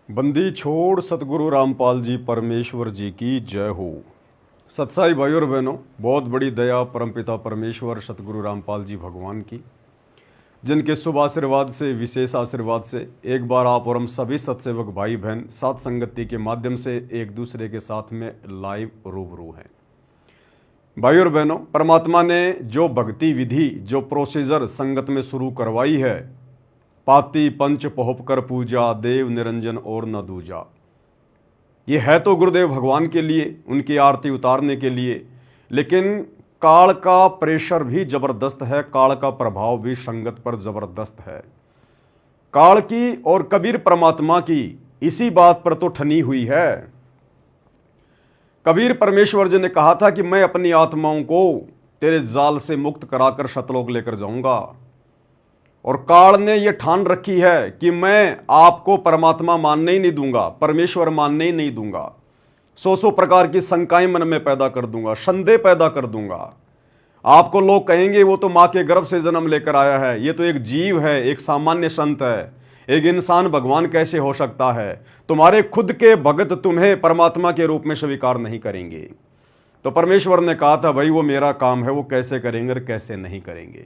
बंदी छोड़ सतगुरु रामपाल जी परमेश्वर जी की जय हो। सत्साई भाई और बहनों, बहुत बड़ी दया परमपिता परमेश्वर सतगुरु रामपाल जी भगवान की, जिनके शुभ आशीर्वाद से, विशेष आशीर्वाद से एक बार आप और हम सभी सत्सेवक भाई बहन सात संगति के माध्यम से एक दूसरे के साथ में लाइव रूबरू हैं। भाई और बहनों, परमात्मा ने जो भक्ति विधि, जो प्रोसीजर संगत में शुरू करवाई है, पाती पंच पोहप कर पूजा, देव निरंजन और न दूजा, ये है तो गुरुदेव भगवान के लिए, उनकी आरती उतारने के लिए, लेकिन काल का प्रेशर भी जबरदस्त है, काल का प्रभाव भी संगत पर जबरदस्त है। काल की और कबीर परमात्मा की इसी बात पर तो ठनी हुई है। कबीर परमेश्वर जी ने कहा था कि मैं अपनी आत्माओं को तेरे जाल से मुक्त कराकर सतलोक लेकर जाऊंगा, और काल ने यह ठान रखी है कि मैं आपको परमात्मा मानने ही नहीं दूंगा, परमेश्वर मानने ही नहीं दूंगा। सौ प्रकार की शंकाएं मन में पैदा कर दूंगा, संदेह पैदा कर दूंगा। आपको लोग कहेंगे वो तो मां के गर्भ से जन्म लेकर आया है, ये तो एक जीव है, एक सामान्य संत है, एक इंसान भगवान कैसे हो सकता है? तुम्हारे खुद के भगत तुम्हें परमात्मा के रूप में स्वीकार नहीं करेंगे। तो परमेश्वर ने कहा था, भाई वो मेरा काम है, वो कैसे करेंगे और कैसे नहीं करेंगे।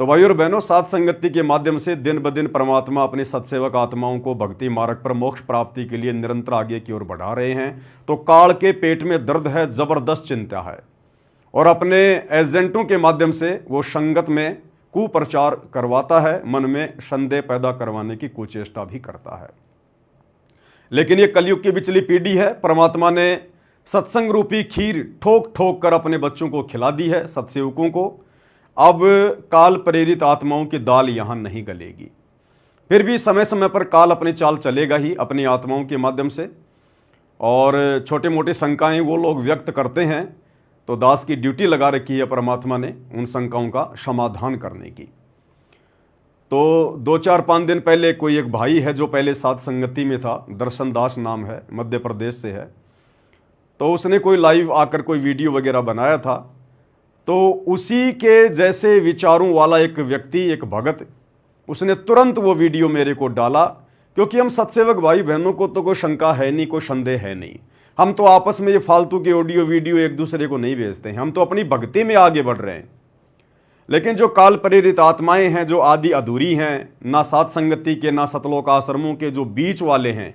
तो भाई और बहनों, सात संगति के माध्यम से दिन ब दिन परमात्मा अपनी सत्सेवक आत्माओं को भक्ति मार्ग पर मोक्ष प्राप्ति के लिए निरंतर आगे की ओर बढ़ा रहे हैं। तो काल के पेट में दर्द है, जबरदस्त चिंता है, और अपने एजेंटों के माध्यम से वो संगत में कुप्रचार करवाता है, मन में संदेह पैदा करवाने की कुचेष्टा भी करता है। लेकिन ये कलयुग की बिचली पीढ़ी है, परमात्मा ने सत्संग रूपी खीर ठोक ठोक कर अपने बच्चों को खिला दी है, सत्सेवकों को। अब काल प्रेरित आत्माओं की दाल यहां नहीं गलेगी। फिर भी समय समय पर काल अपनी चाल चलेगा ही अपनी आत्माओं के माध्यम से, और छोटे मोटे शंकाएं वो लोग व्यक्त करते हैं, तो दास की ड्यूटी लगा रखी है परमात्मा ने उन शंकाओं का समाधान करने की। तो 2-4-5 दिन पहले कोई एक भाई है जो पहले सात संगति में था, दर्शन दास नाम है, मध्य प्रदेश से है। तो उसने कोई लाइव आकर कोई वीडियो वगैरह बनाया था। तो उसी के जैसे विचारों वाला एक व्यक्ति, एक भगत, उसने तुरंत वो वीडियो मेरे को डाला, क्योंकि हम सत्सेवक भाई बहनों को तो कोई शंका है नहीं, कोई संदेह है नहीं। हम तो आपस में ये फालतू के ऑडियो वीडियो एक दूसरे को नहीं भेजते हैं, हम तो अपनी भक्ति में आगे बढ़ रहे हैं। लेकिन जो काल प्रेरित आत्माएं हैं, जो आदि अधूरी हैं, ना सात संगति के ना सतलोक आश्रमों के जो बीच वाले हैं,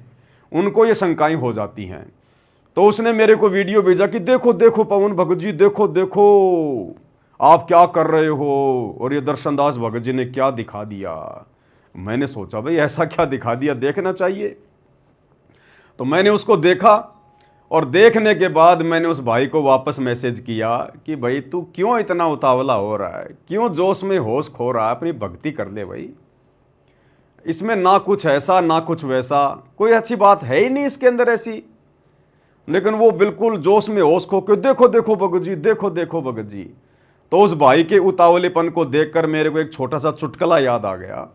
उनको ये शंकाएं हो जाती हैं। तो उसने मेरे को वीडियो भेजा कि देखो देखो पवन भगत जी, देखो देखो आप क्या कर रहे हो, और ये दर्शनदास भगत जी ने क्या दिखा दिया। मैंने सोचा भाई ऐसा क्या दिखा दिया, देखना चाहिए। तो मैंने उसको देखा, और देखने के बाद मैंने उस भाई को वापस मैसेज किया कि भाई तू क्यों इतना उतावला हो रहा है, क्यों जोश में होश खो रहा है, अपनी भक्ति कर ले भाई। इसमें ना कुछ ऐसा ना कुछ वैसा, कोई अच्छी बात है ही नहीं इसके अंदर ऐसी। लेकिन वो बिल्कुल जोश में होश खो के देखो देखो भगत जी, देखो देखो भगत जी। तो उस भाई के उतावलेपन को देखकर मेरे को एक छोटा सा चुटकुला याद आ गया।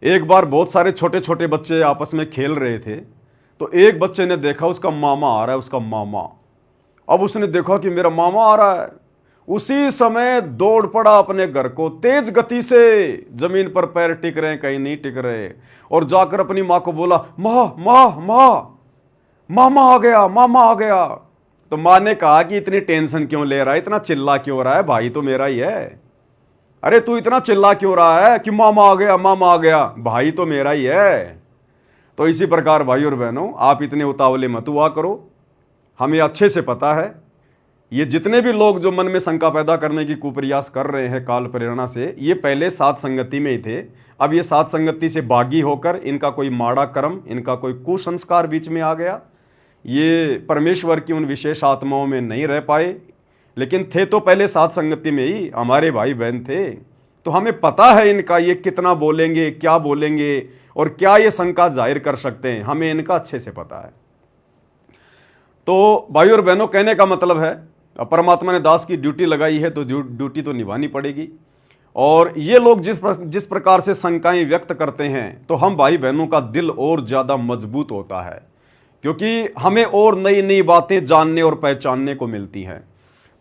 एक बार बहुत सारे छोटे छोटे बच्चे आपस में खेल रहे थे, तो एक बच्चे ने देखा उसका मामा आ रहा है, उसका मामा। अब उसने देखा कि मेरा मामा आ रहा है, उसी समय दौड़ पड़ा अपने घर को, तेज गति से, जमीन पर पैर टिक रहे कहीं नहीं टिक रहे, और जाकर अपनी माँ को बोला, माँ माँ माँ, मामा आ गया, मामा आ गया। तो माँ ने कहा कि इतनी टेंशन क्यों ले रहा है, इतना चिल्ला क्यों रहा है, भाई तो मेरा ही है। अरे तू इतना चिल्ला क्यों रहा है कि मामा आ गया, मामा आ गया, भाई तो मेरा ही है। तो इसी प्रकार भाई और बहनों, आप इतने उतावले मत हुआ करो। हमें अच्छे से पता है, ये जितने भी लोग जो मन में शंका पैदा करने की कुप्रयास कर रहे हैं काल प्रेरणा से, ये पहले सात संगति में ही थे। अब ये सात संगति से बागी होकर इनका कोई माड़ा कर्म, इनका कोई कुसंस्कार बीच में आ गया, ये परमेश्वर की उन विशेष आत्माओं में नहीं रह पाए। लेकिन थे तो पहले सात संगति में ही, हमारे भाई बहन थे। तो हमें पता है इनका ये कितना बोलेंगे, क्या बोलेंगे, और क्या ये शंका जाहिर कर सकते हैं, हमें इनका अच्छे से पता है। तो भाई और बहनों, कहने का मतलब है, परमात्मा ने दास की ड्यूटी लगाई है तो ड्यूटी तो निभानी पड़ेगी। और ये लोग जिस प्रकार से शंकाएं व्यक्त करते हैं, तो हम भाई बहनों का दिल और ज़्यादा मजबूत होता है, क्योंकि हमें और नई नई बातें जानने और पहचानने को मिलती हैं।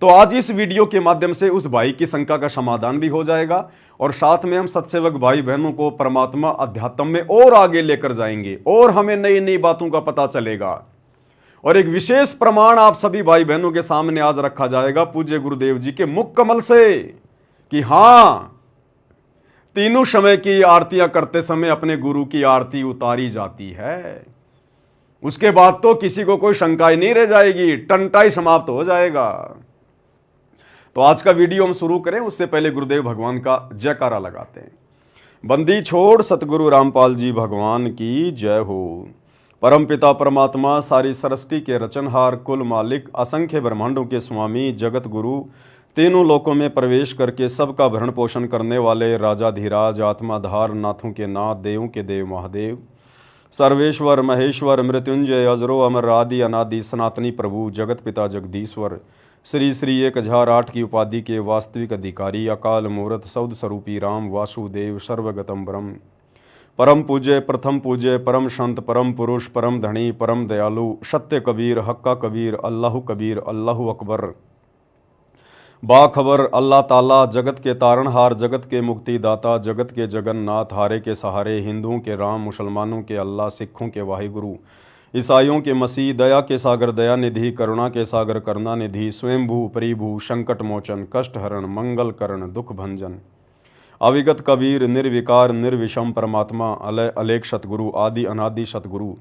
तो आज इस वीडियो के माध्यम से उस भाई की शंका का समाधान भी हो जाएगा, और साथ में हम सत्सेवक भाई बहनों को परमात्मा अध्यात्म में और आगे लेकर जाएंगे और हमें नई नई बातों का पता चलेगा। और एक विशेष प्रमाण आप सभी भाई बहनों के सामने आज रखा जाएगा पूज्य गुरुदेव जी के मुख कमल से कि हां, तीनों समय की आरतियां करते समय अपने गुरु की आरती उतारी जाती है। उसके बाद तो किसी को कोई शंका ही नहीं रह जाएगी, टंटा ही समाप्त हो जाएगा। तो आज का वीडियो हम शुरू करें उससे पहले गुरुदेव भगवान का जयकारा लगाते हैं। बंदी छोड़ सतगुरु रामपाल जी भगवान की जय हो। परम पिता परमात्मा सारी सृष्टि के रचनहार, कुल मालिक, असंख्य ब्रह्मांडों के स्वामी, जगत गुरु, तीनों लोकों में प्रवेश करके सबका भरण पोषण करने वाले राजाधिराज, आत्माधार, नाथों के नाथ, देवों के देव महादेव, सर्वेश्वर महेश्वर, मृत्युंजय, अजरो अमर, आदि अनादि, सनातनी प्रभु, जगत पिता जगदीश्वर, श्री श्री 1008 की उपाधि के वास्तविक अधिकारी, अकाल मूर्त, सौद स्वरूपी राम, वासुदेव, सर्वगतम ब्रह्म, परम पूज्य, प्रथम पूज्य, परम संत, परम पुरुष, परम धनी, परम दयालु, सत्य कबीर, हक्का कबीर, अल्लाहु अकबर, बाखबर अल्लाह ताला, जगत के तारणहार, जगत के मुक्तिदाता, जगत के जगन्नाथ, हारे के सहारे, हिंदुओं के राम, मुसलमानों के अल्लाह, सिखों के वाहिगुरु, ईसाइयों के मसीह, दया के सागर दया निधि, करुणा के सागर करुणा निधि, स्वयंभू परिभू, संकट मोचन, कष्ट हरण, मंगल करण, दुख भंजन, अविगत कबीर, निर्विकार निर्विषम परमात्मा, अलय अलेख सतगुरु, आदि अनादि सतगुरु,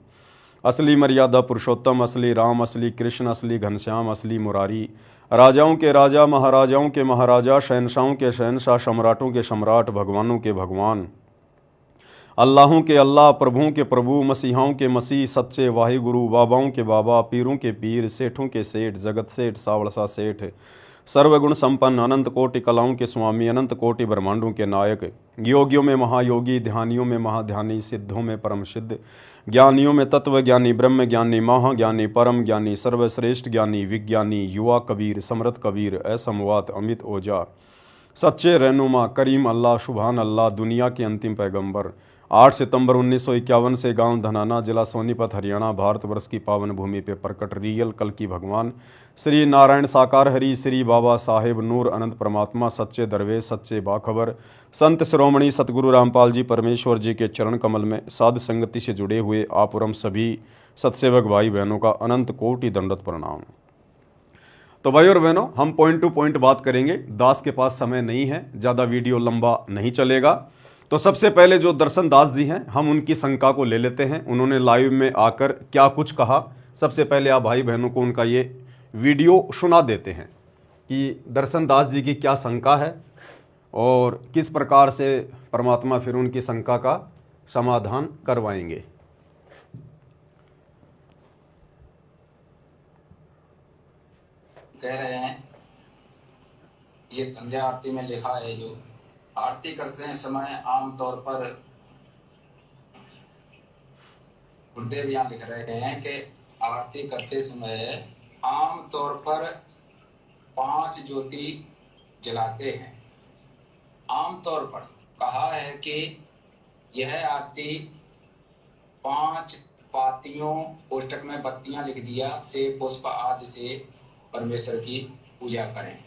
असली मर्यादा पुरुषोत्तम, असली राम, असली कृष्ण, असली घनश्याम, असली मुरारी, राजाओं के राजा, महाराजाओं के महाराजा, शहनशाहों के शहनशाह, सम्राटों के सम्राट, भगवानों के भगवान, अल्लाहों के अल्लाह, प्रभुओं के प्रभु, मसीहाओं के मसीह, सच्चे वाहिगुरु, बाबाओं के बाबा, पीरों के पीर, सेठों के सेठ, जगत सेठ, सावड़सा सेठ, सर्वगुण संपन्न, अनंत कोटि कलाओं के स्वामी, अनंत कोटि ब्रह्मांडों के नायक, योगियों में महायोगी, ध्यानियों में महाध्यानी, सिद्धों में परम सिद्ध, ज्ञानियों में तत्व ज्ञानी, ब्रह्म ज्ञानी, महाज्ञानी, परम ज्ञानी, सर्वश्रेष्ठ ज्ञानी, विज्ञानी, युवा कबीर, समृत कबीर, असमवात, अमित ओझा, सच्चे रहनुमा, करीम अल्लाह, सुभान अल्लाह, दुनिया के अंतिम पैगंबर, 8 सितंबर 1951 से गांव धनाना, जिला सोनीपत, हरियाणा, भारतवर्ष की पावन भूमि पे प्रकट रियल कल की भगवान श्री नारायण साकार हरि, श्री बाबा साहेब नूर अनंत परमात्मा, सच्चे दरवेश, सच्चे बाखबर, संत श्रोमणी सतगुरु रामपाल जी परमेश्वर जी के चरण कमल में साध संगति से जुड़े हुए आपुरम सभी सत्सेवक भाई बहनों का अनंत कोटि दंडवत प्रणाम। तो भाई और बहनों, हम पॉइंट टू पॉइंट बात करेंगे, दास के पास समय नहीं है, ज़्यादा वीडियो लंबा नहीं चलेगा। तो सबसे पहले जो दर्शन दास जी हैं, हम उनकी शंका को ले लेते हैं, उन्होंने लाइव में आकर क्या कुछ कहा। सबसे पहले आप भाई बहनों को उनका ये वीडियो सुना देते हैं कि दर्शन दास जी की क्या शंका है और किस प्रकार से परमात्मा फिर उनकी शंका का समाधान करवाएंगे। कह रहे हैं ये संध्या आरती में लिखा है, जो आरती करते समय आमतौर पर गुरुदेव यहाँ लिख रहे हैं कि आरती करते समय आमतौर पर 5 ज्योति जलाते हैं। आमतौर पर कहा है कि यह आरती 5 पातियों, कोष्टक में बत्तियां लिख दिया, से पुष्प आदि से परमेश्वर की पूजा करें।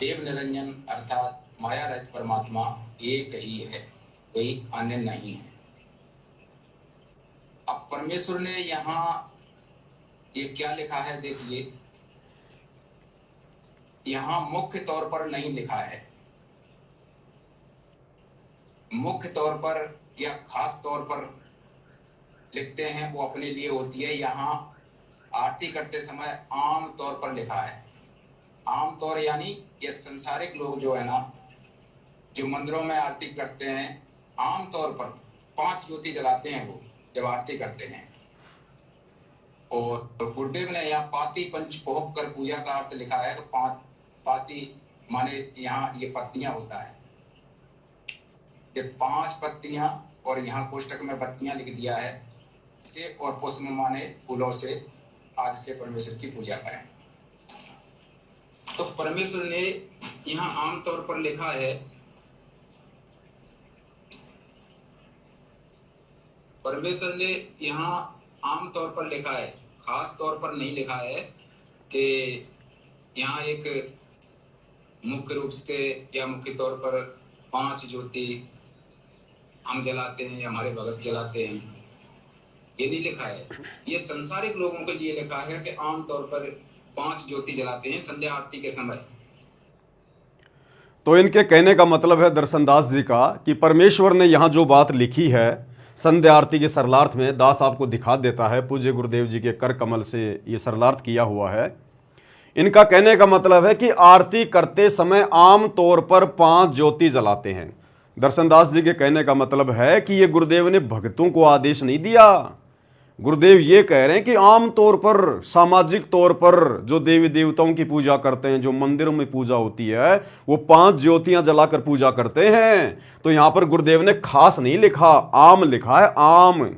देव निरंजन अर्थात माया रहित परमात्मा एक ही है, कोई अन्य नहीं है। अब परमेश्वर ने यहाँ ये क्या लिखा है देखिए, यहाँ मुख्य तौर पर नहीं लिखा है। मुख्य तौर पर या खास तौर पर लिखते हैं वो अपने लिए होती है। यहाँ आरती करते समय आम तौर पर लिखा है। आम तौर यानी ये संसारिक लोग जो है ना, जो मंदिरों में आरती करते हैं, आम तौर पर 5 ज्योति जलाते हैं वो जब आरती करते हैं। और गुरुदेव ने यहाँ पाती पंच पोहक कर पूजा का अर्थ लिखा है। तो 5 पाती माने यहाँ ये पत्तियां होता है, ये 5 पत्तियां, और यहाँ कोष्टक में बत्तियां लिख दिया है से, और पुष्प माने फूलों से आज से परमेश्वर की पूजा करें। तो परमेश्वर ने यहाँ आमतौर पर लिखा है, परमेश्वर ने यहाँ आमतौर पर लिखा है, खास तौर पर नहीं लिखा है कि यहाँ एक मुख्य रूप से या मुख्य तौर पर 5 ज्योति हम जलाते हैं, हमारे भगत जलाते हैं, ये नहीं लिखा है। ये संसारिक लोगों के लिए लिखा है कि आमतौर पर 5 ज्योति जलाते हैं संध्या आरती के समय। तो इनके कहने का मतलब है दर्शनदास जी का कि परमेश्वर ने यहाँ जो बात लिखी है संध्या आरती के सरलार्थ में, दास आपको दिखा देता है, पूज्य गुरुदेव जी के कर कमल से ये सरलार्थ किया हुआ है। इनका कहने का मतलब है कि आरती करते समय आम तौर पर 5 ज्योति जलाते हैं। दर्शनदास जी के कहने का मतलब है कि ये गुरुदेव ने भक्तों को आदेश नहीं दिया। गुरुदेव ये कह रहे हैं कि आम तौर पर, सामाजिक तौर पर जो देवी देवताओं की पूजा करते हैं, जो मंदिरों में पूजा होती है, वो 5 ज्योतियां जलाकर पूजा करते हैं। तो यहां पर गुरुदेव ने खास नहीं लिखा, आम लिखा है, आम,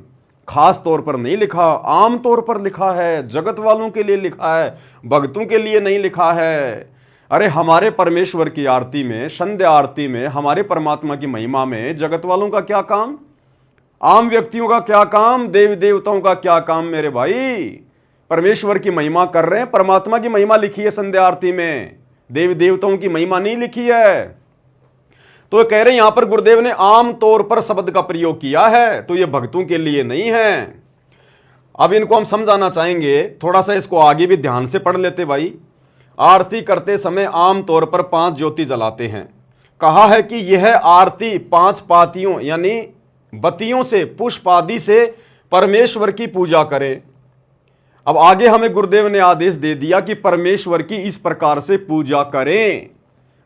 खास तौर पर नहीं लिखा, आम तौर पर लिखा है, जगत वालों के लिए लिखा है, भक्तों के लिए नहीं लिखा है। अरे हमारे परमेश्वर की आरती में, संध्या आरती में, हमारे परमात्मा की महिमा में जगत वालों का क्या काम, आम व्यक्तियों का क्या काम, देवी देवताओं का क्या काम मेरे भाई? परमेश्वर की महिमा कर रहे हैं, परमात्मा की महिमा लिखी है संध्या आरती में, देवी देवताओं की महिमा नहीं लिखी है। तो कह रहे हैं यहां पर गुरुदेव ने आम तौर पर शब्द का प्रयोग किया है, तो यह भक्तों के लिए नहीं है। अब इनको हम समझाना चाहेंगे, थोड़ा सा इसको आगे भी ध्यान से पढ़ लेते भाई। आरती करते समय आम तौर पर 5 ज्योति जलाते हैं। कहा है कि यह आरती 5 पातियों यानी बत्तियों से, पुष्प आदि से परमेश्वर की पूजा करें। अब आगे हमें गुरुदेव ने आदेश दे दिया कि परमेश्वर की इस प्रकार से पूजा करें।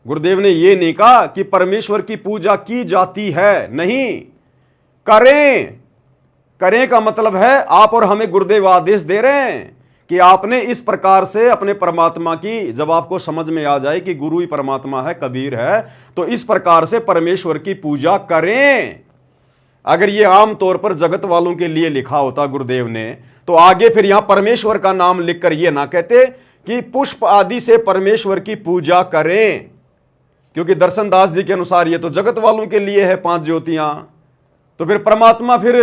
गुरुदेव ने यह नहीं कहा कि परमेश्वर की पूजा की जाती है, नहीं, करें। करें का मतलब है आप और हमें गुरुदेव आदेश दे रहे हैं कि आपने इस प्रकार से अपने परमात्मा की, जब आपको समझ में आ जाए कि गुरु ही परमात्मा है, कबीर है, तो इस प्रकार से परमेश्वर की पूजा करें। अगर ये आम तौर पर जगत वालों के लिए लिखा होता गुरुदेव ने, तो आगे फिर यहां परमेश्वर का नाम लिखकर ये ना कहते कि पुष्प आदि से परमेश्वर की पूजा करें, क्योंकि दर्शनदास जी के अनुसार ये तो जगत वालों के लिए है 5 ज्योतियां। तो फिर परमात्मा फिर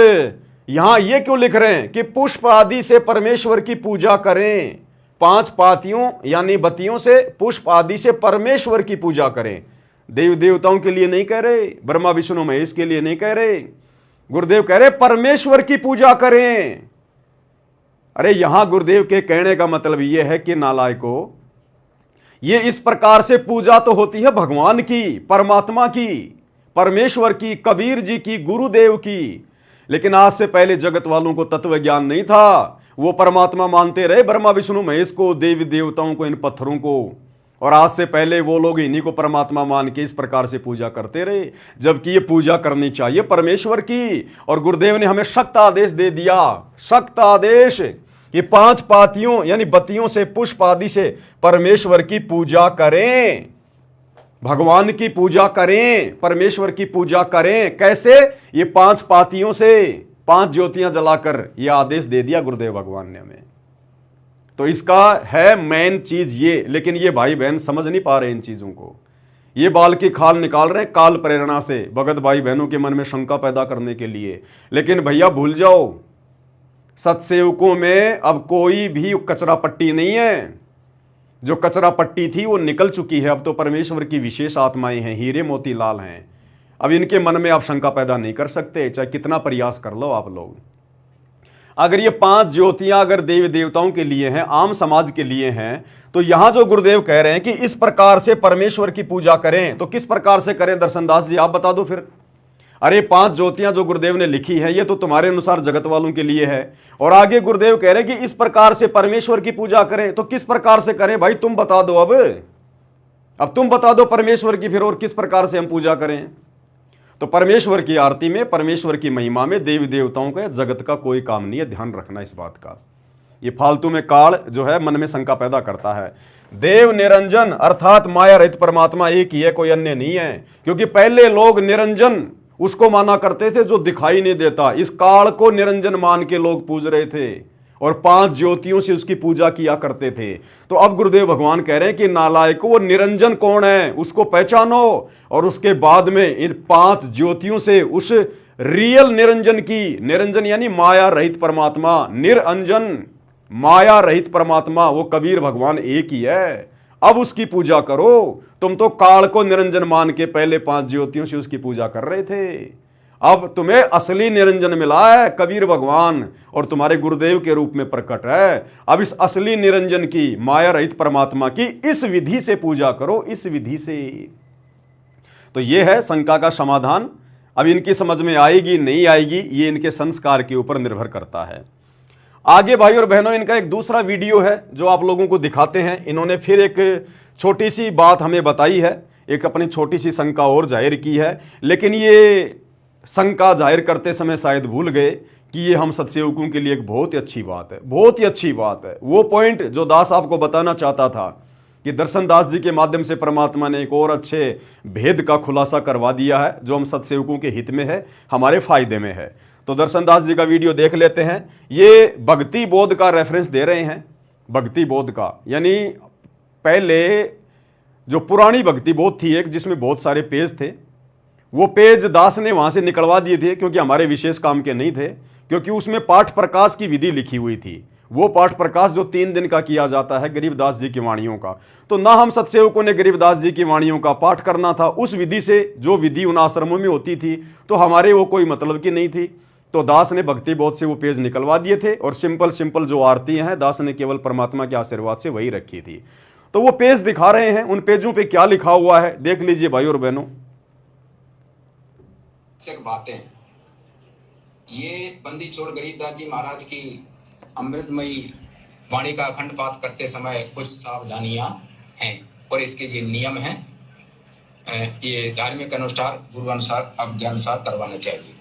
यहां ये क्यों लिख रहे हैं कि पुष्प आदि से परमेश्वर की पूजा करें? 5 पातियों यानी बत्तियों से, पुष्प आदि से परमेश्वर की पूजा करें। देव देवताओं के लिए नहीं कह रहे, ब्रह्मा विष्णु महेश के लिए नहीं कह रहे, गुरुदेव कह रहे परमेश्वर की पूजा करें। अरे यहां गुरुदेव के कहने का मतलब यह है कि नालायको, ये इस प्रकार से पूजा तो होती है भगवान की, परमात्मा की, परमेश्वर की, कबीर जी की, गुरुदेव की, लेकिन आज से पहले जगत वालों को तत्व ज्ञान नहीं था। वो परमात्मा मानते रहे ब्रह्मा विष्णु महेश को, देवी देवताओं को, इन पत्थरों को, और आज से पहले वो लोग इन्हीं को परमात्मा मान के इस प्रकार से पूजा करते रहे, जबकि ये पूजा करनी चाहिए परमेश्वर की। और गुरुदेव ने हमें सख्त आदेश दे दिया, सख्त आदेश, कि 5 पातियों यानी बत्तियों से, पुष्प आदि से परमेश्वर की पूजा करें, भगवान की पूजा करें, परमेश्वर की पूजा करें। कैसे? ये 5 पातियों से, 5 ज्योतियां जलाकर यह आदेश दे दिया गुरुदेव भगवान ने हमें। तो इसका है मेन चीज ये, लेकिन ये भाई बहन समझ नहीं पा रहे इन चीजों को। ये बाल की खाल निकाल रहे हैं काल प्रेरणा से, भगत भाई बहनों के मन में शंका पैदा करने के लिए। लेकिन भैया भूल जाओ, सत्सेवकों में अब कोई भी कचरा पट्टी नहीं है। जो कचरा पट्टी थी वो निकल चुकी है। अब तो परमेश्वर की विशेष आत्माएं हैं, हीरे मोती लाल हैं। अब इनके मन में आप शंका पैदा नहीं कर सकते, चाहे कितना प्रयास कर लो आप लोग। अगर ये 5 ज्योतियां अगर देवी देवताओं के लिए हैं, आम समाज के लिए हैं, तो यहां जो गुरुदेव कह रहे हैं कि इस प्रकार से परमेश्वर की पूजा करें, तो किस प्रकार से करें दर्शनदास जी, आप बता दो फिर। अरे 5 ज्योतियां जो गुरुदेव ने लिखी है ये तो तुम्हारे अनुसार जगत वालों के लिए है, और आगे गुरुदेव कह रहे हैं कि इस प्रकार से परमेश्वर की पूजा करें, तो किस प्रकार से करें भाई तुम बता दो। अब तुम बता दो परमेश्वर की फिर, और किस प्रकार से हम पूजा करें। तो परमेश्वर की आरती में, परमेश्वर की महिमा में देवी देवताओं का, जगत का कोई काम नहीं है, ध्यान रखना इस बात का। ये फालतू में काल जो है मन में शंका पैदा करता है। देव निरंजन अर्थात माया रहित परमात्मा एक ही है, कोई अन्य नहीं है। क्योंकि पहले लोग निरंजन उसको माना करते थे जो दिखाई नहीं देता, इस काल को निरंजन मान के लोग पूज रहे थे, और 5 ज्योतियों से उसकी पूजा किया करते थे। तो अब गुरुदेव भगवान कह रहे हैं कि नालायक, वो निरंजन कौन है उसको पहचानो, और उसके बाद में इन 5 ज्योतियों से उस रियल निरंजन की, निरंजन यानी माया रहित परमात्मा, निरंजन माया रहित परमात्मा, वो कबीर भगवान एक ही है। अब उसकी पूजा करो। तुम तो काल को निरंजन मान के पहले 5 ज्योतियों से उसकी पूजा कर रहे थे। अब तुम्हें असली निरंजन मिला है, कबीर भगवान और तुम्हारे गुरुदेव के रूप में प्रकट है। अब इस असली निरंजन की, माया रहित परमात्मा की इस विधि से पूजा करो, इस विधि से। तो यह है शंका का समाधान। अब इनकी समझ में आएगी नहीं आएगी, ये इनके संस्कार के ऊपर निर्भर करता है। आगे भाई और बहनों, इनका एक दूसरा वीडियो है जो आप लोगों को दिखाते हैं। इन्होंने फिर एक छोटी सी बात हमें बताई है, एक अपनी छोटी सी शंका और जाहिर की है, लेकिन ये शंका जाहिर करते समय शायद भूल गए कि ये हम सत्सेवकों के लिए एक बहुत ही अच्छी बात है, बहुत ही अच्छी बात है। वो पॉइंट जो दास आपको बताना चाहता था कि दर्शन दास जी के माध्यम से परमात्मा ने एक और अच्छे भेद का खुलासा करवा दिया है, जो हम सत्सेवकों के हित में है, हमारे फायदे में है। तो दर्शन दास जी का वीडियो देख लेते हैं। ये भक्ति बोध का रेफरेंस दे रहे हैं, भक्ति बोध का, यानी पहले जो पुरानी भक्ति बोध थी एक, जिसमें बहुत सारे पेज थे, वो पेज दास ने वहां से निकलवा दिए थे क्योंकि हमारे विशेष काम के नहीं थे, क्योंकि उसमें पाठ प्रकाश की विधि लिखी हुई थी। वो पाठ प्रकाश जो 3 दिन का किया जाता है गरीबदास जी की वाणियों का, तो ना हम सत्सेवकों ने गरीबदास जी की वाणियों का पाठ करना था उस विधि से, जो विधि उन आश्रमों में होती थी, तो हमारे वो कोई मतलब की नहीं थी। तो दास ने भक्ति बोध से वो पेज निकलवा दिए थे और सिंपल जो आरतियां हैं दास ने केवल परमात्मा के आशीर्वाद से वही रखी थी। तो वो पेज दिखा रहे हैं, उन पेजों पे क्या लिखा हुआ है देख लीजिए भाई और बहनों। बातें, ये बंदी छोड़ गरीबदास जी महाराज की अमृतमयी वाणी का अखंड पाठ करते समय कुछ सावधानियां हैं और इसके ये नियम हैं। ये धार्मिक अनुसार, गुरु अनुसार, अज्ञा अनुसार करवाना चाहिए।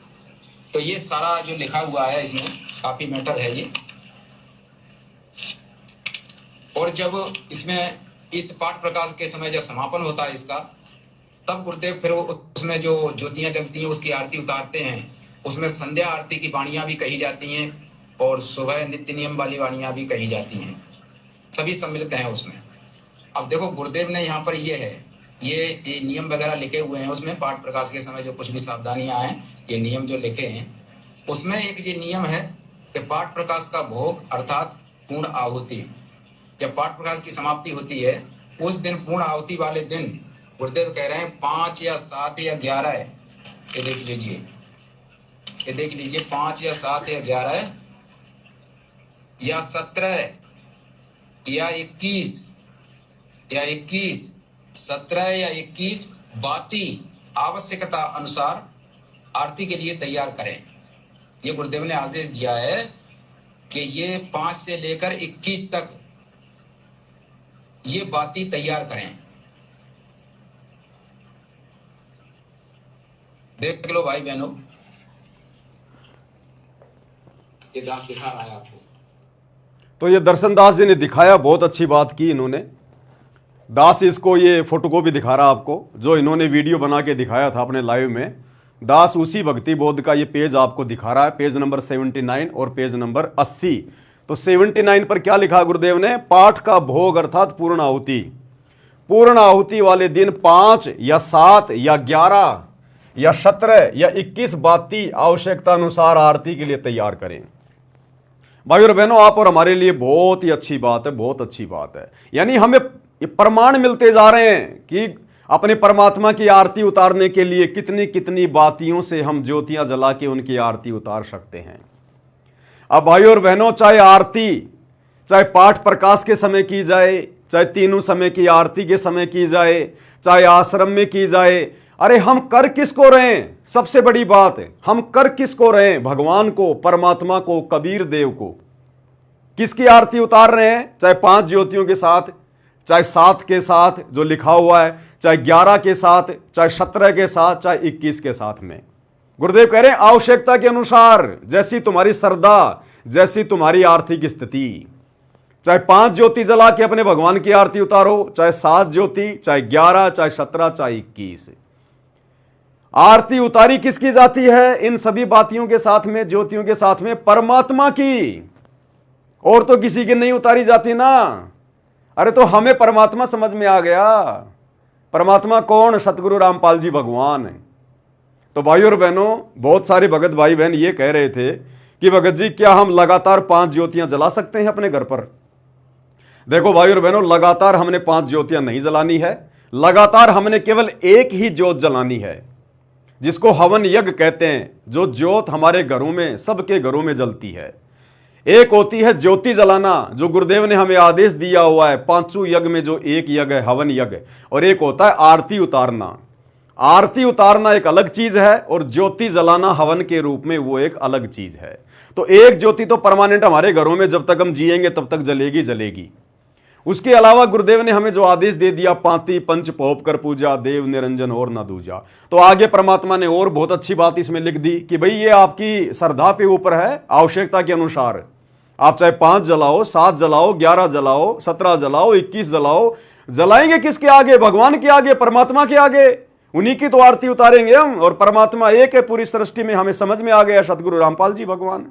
तो ये सारा जो लिखा हुआ है इसमें काफी मैटर है ये। और जब इसमें इस पाठ प्रकाश के समय जब समापन होता है इसका, तब गुरुदेव फिर उसमें जो ज्योतियां जलती हैं उसकी आरती उतारते हैं। उसमें संध्या आरती की वाणियां भी कही जाती हैं और सुबह नित्य नियम वाली वाणियां भी कही जाती हैं, सभी सम्मिलित हैं उसमें। अब देखो गुरुदेव ने यहाँ पर ये नियम वगैरह लिखे हुए हैं उसमें, पाठ प्रकाश के समय जो कुछ भी सावधानियां हैं, ये नियम जो लिखे हैं उसमें एक ये नियम है कि पाठ प्रकाश का भोग अर्थात पूर्ण आहुति, जब पाठ प्रकाश की समाप्ति होती है उस दिन, पूर्ण आहुति वाले दिन गुरुदेव कह रहे हैं 5 या 7 या 11, ये देख लीजिए, ये देख लीजिए, 5 या 7 या 11 या 17 या 21 या 21, 17 या 21 बाती आवश्यकता अनुसार आरती के लिए तैयार करें। ये गुरुदेव ने आदेश दिया है कि ये 5 से लेकर 21 तक ये बाती तैयार करें। देख लो भाई बहनों, ये दास दिखा रहा है आपको। तो ये दर्शन दास जी ने दिखाया, बहुत अच्छी बात की इन्होंने। दास इसको ये फोटोकॉपी दिखा रहा आपको, जो इन्होंने वीडियो बना के दिखाया था अपने लाइव में। दास उसी भक्ति बोध का ये पेज आपको दिखा रहा है, पेज नंबर 79 और पेज नंबर 80। तो 79 पर क्या लिखा गुरुदेव ने? पाठ का भोग अर्थात पूर्ण आहुति, पूर्ण आहुति वाले दिन 5 या 7 या 11 या 17 या 21 बाती आवश्यकता अनुसार आरती के लिए तैयार करें। भाई और बहनों, आप और हमारे लिए बहुत ही अच्छी बात है, बहुत अच्छी बात है। यानी हमें प्रमाण मिलते जा रहे हैं कि अपने परमात्मा की आरती उतारने के लिए कितनी कितनी बातियों से हम ज्योतियां जला के उनकी आरती उतार सकते हैं। अब भाई और बहनों, चाहे आरती, चाहे पाठ प्रकाश के समय की जाए, चाहे तीनों समय की आरती के समय की जाए, चाहे आश्रम में की जाए, अरे हम कर किसको रहे हैं? सबसे बड़ी बात है, हम कर किसको रहे हैं? भगवान को, परमात्मा को, कबीर देव को। किसकी आरती उतार रहे हैं? चाहे 5 ज्योतियों के साथ, चाहे 7 के साथ जो लिखा हुआ है, चाहे 11 के साथ, चाहे 17 के साथ, चाहे 21 के साथ में। गुरुदेव कह रहे हैं आवश्यकता के अनुसार, जैसी तुम्हारी श्रद्धा, जैसी तुम्हारी आर्थिक स्थिति। चाहे 5 ज्योति जला के अपने भगवान की आरती उतारो, चाहे 7 ज्योति, चाहे 11, चाहे 17, चाहे 21। आरती उतारी किसकी जाती है? इन सभी बातियों के साथ में, ज्योतियों के साथ में, परमात्मा की, और तो किसी की नहीं उतारी जाती ना। अरे तो हमें परमात्मा समझ में आ गया। परमात्मा कौन? सतगुरु रामपाल जी भगवान। तो भाई और बहनों, बहुत सारे भगत भाई बहन ये कह रहे थे कि भगत जी क्या हम लगातार 5 ज्योतियां जला सकते हैं अपने घर पर? देखो भाई और बहनों, लगातार हमने 5 ज्योतियां नहीं जलानी है, लगातार हमने केवल एक ही ज्योत जलानी है, जिसको हवन यज्ञ कहते हैं। जो ज्योत हमारे घरों में, सबके घरों में जलती है। एक होती है ज्योति जलाना, जो गुरुदेव ने हमें आदेश दिया हुआ है, 5 यज्ञ में जो एक यज्ञ है हवन यज्ञ, और एक होता है आरती उतारना। आरती उतारना एक अलग चीज है, और ज्योति जलाना हवन के रूप में वो एक अलग चीज है। तो एक ज्योति तो परमानेंट हमारे घरों में जब तक हम जिएंगे तब तक जलेगी जलेगी। उसके अलावा गुरुदेव ने हमें जो आदेश दे दिया, 5 पंच पोप कर पूजा, देव निरंजन और न दूजा। तो आगे परमात्मा ने और बहुत अच्छी बात इसमें लिख दी कि भाई ये आपकी श्रद्धा पे ऊपर है, आवश्यकता के अनुसार आप चाहे 5 जलाओ, 7 जलाओ, 11 जलाओ, 17 जलाओ, 21 जलाओ। जलाएंगे किसके आगे? भगवान के आगे, परमात्मा के आगे। उन्हीं की तो आरती उतारेंगे हम, और परमात्मा एक है पूरी सृष्टि में। हमें समझ में आ गया सतगुरु रामपाल जी भगवान।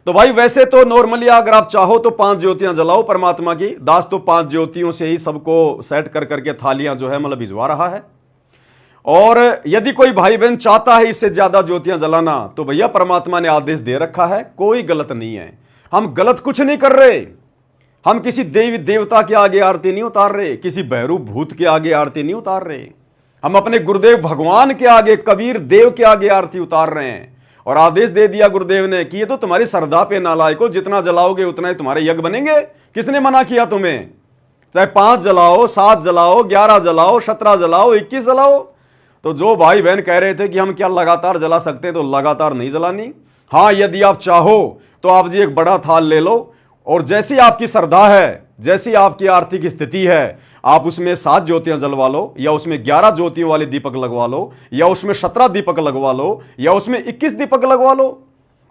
तो भाई वैसे तो नॉर्मली अगर आप चाहो तो 5 ज्योतियां जलाओ परमात्मा की। दास तो 5 ज्योतियों से ही सबको सेट कर करके थालियां जो है मतलब भिजवा रहा है। और यदि कोई भाई बहन चाहता है इससे ज्यादा ज्योतियां जलाना, तो भैया परमात्मा ने आदेश दे रखा है, कोई गलत नहीं है। हम गलत कुछ नहीं कर रहे। हम किसी देवी देवता के आगे आरती नहीं उतार रहे, किसी भैरू भूत के आगे आरती नहीं उतार रहे। हम अपने गुरुदेव भगवान के आगे, कबीर देव के आगे आरती उतार रहे हैं। और आदेश दे दिया गुरुदेव ने कि ये तो तुम्हारी श्रद्धा पे नालायको, जितना जलाओगे उतना ही तुम्हारे यज्ञ बनेंगे। किसने मना किया तुम्हें? चाहे 5 जलाओ, 7 जलाओ, 11 जलाओ, 17 जलाओ, 21 जलाओ। तो जो भाई बहन कह रहे थे कि हम क्या लगातार जला सकते हैं, तो लगातार नहीं जलानी। हाँ, यदि आप चाहो तो आप जी एक बड़ा थाल ले लो, और जैसी आपकी श्रद्धा है, जैसी आपकी आर्थिक स्थिति है, आप उसमें 7 ज्योतियां जलवा लो, या उसमें 11 ज्योतियों वाले दीपक लगवा लो, या उसमें 17 दीपक लगवा लो, या उसमें 21 दीपक लगवा लो।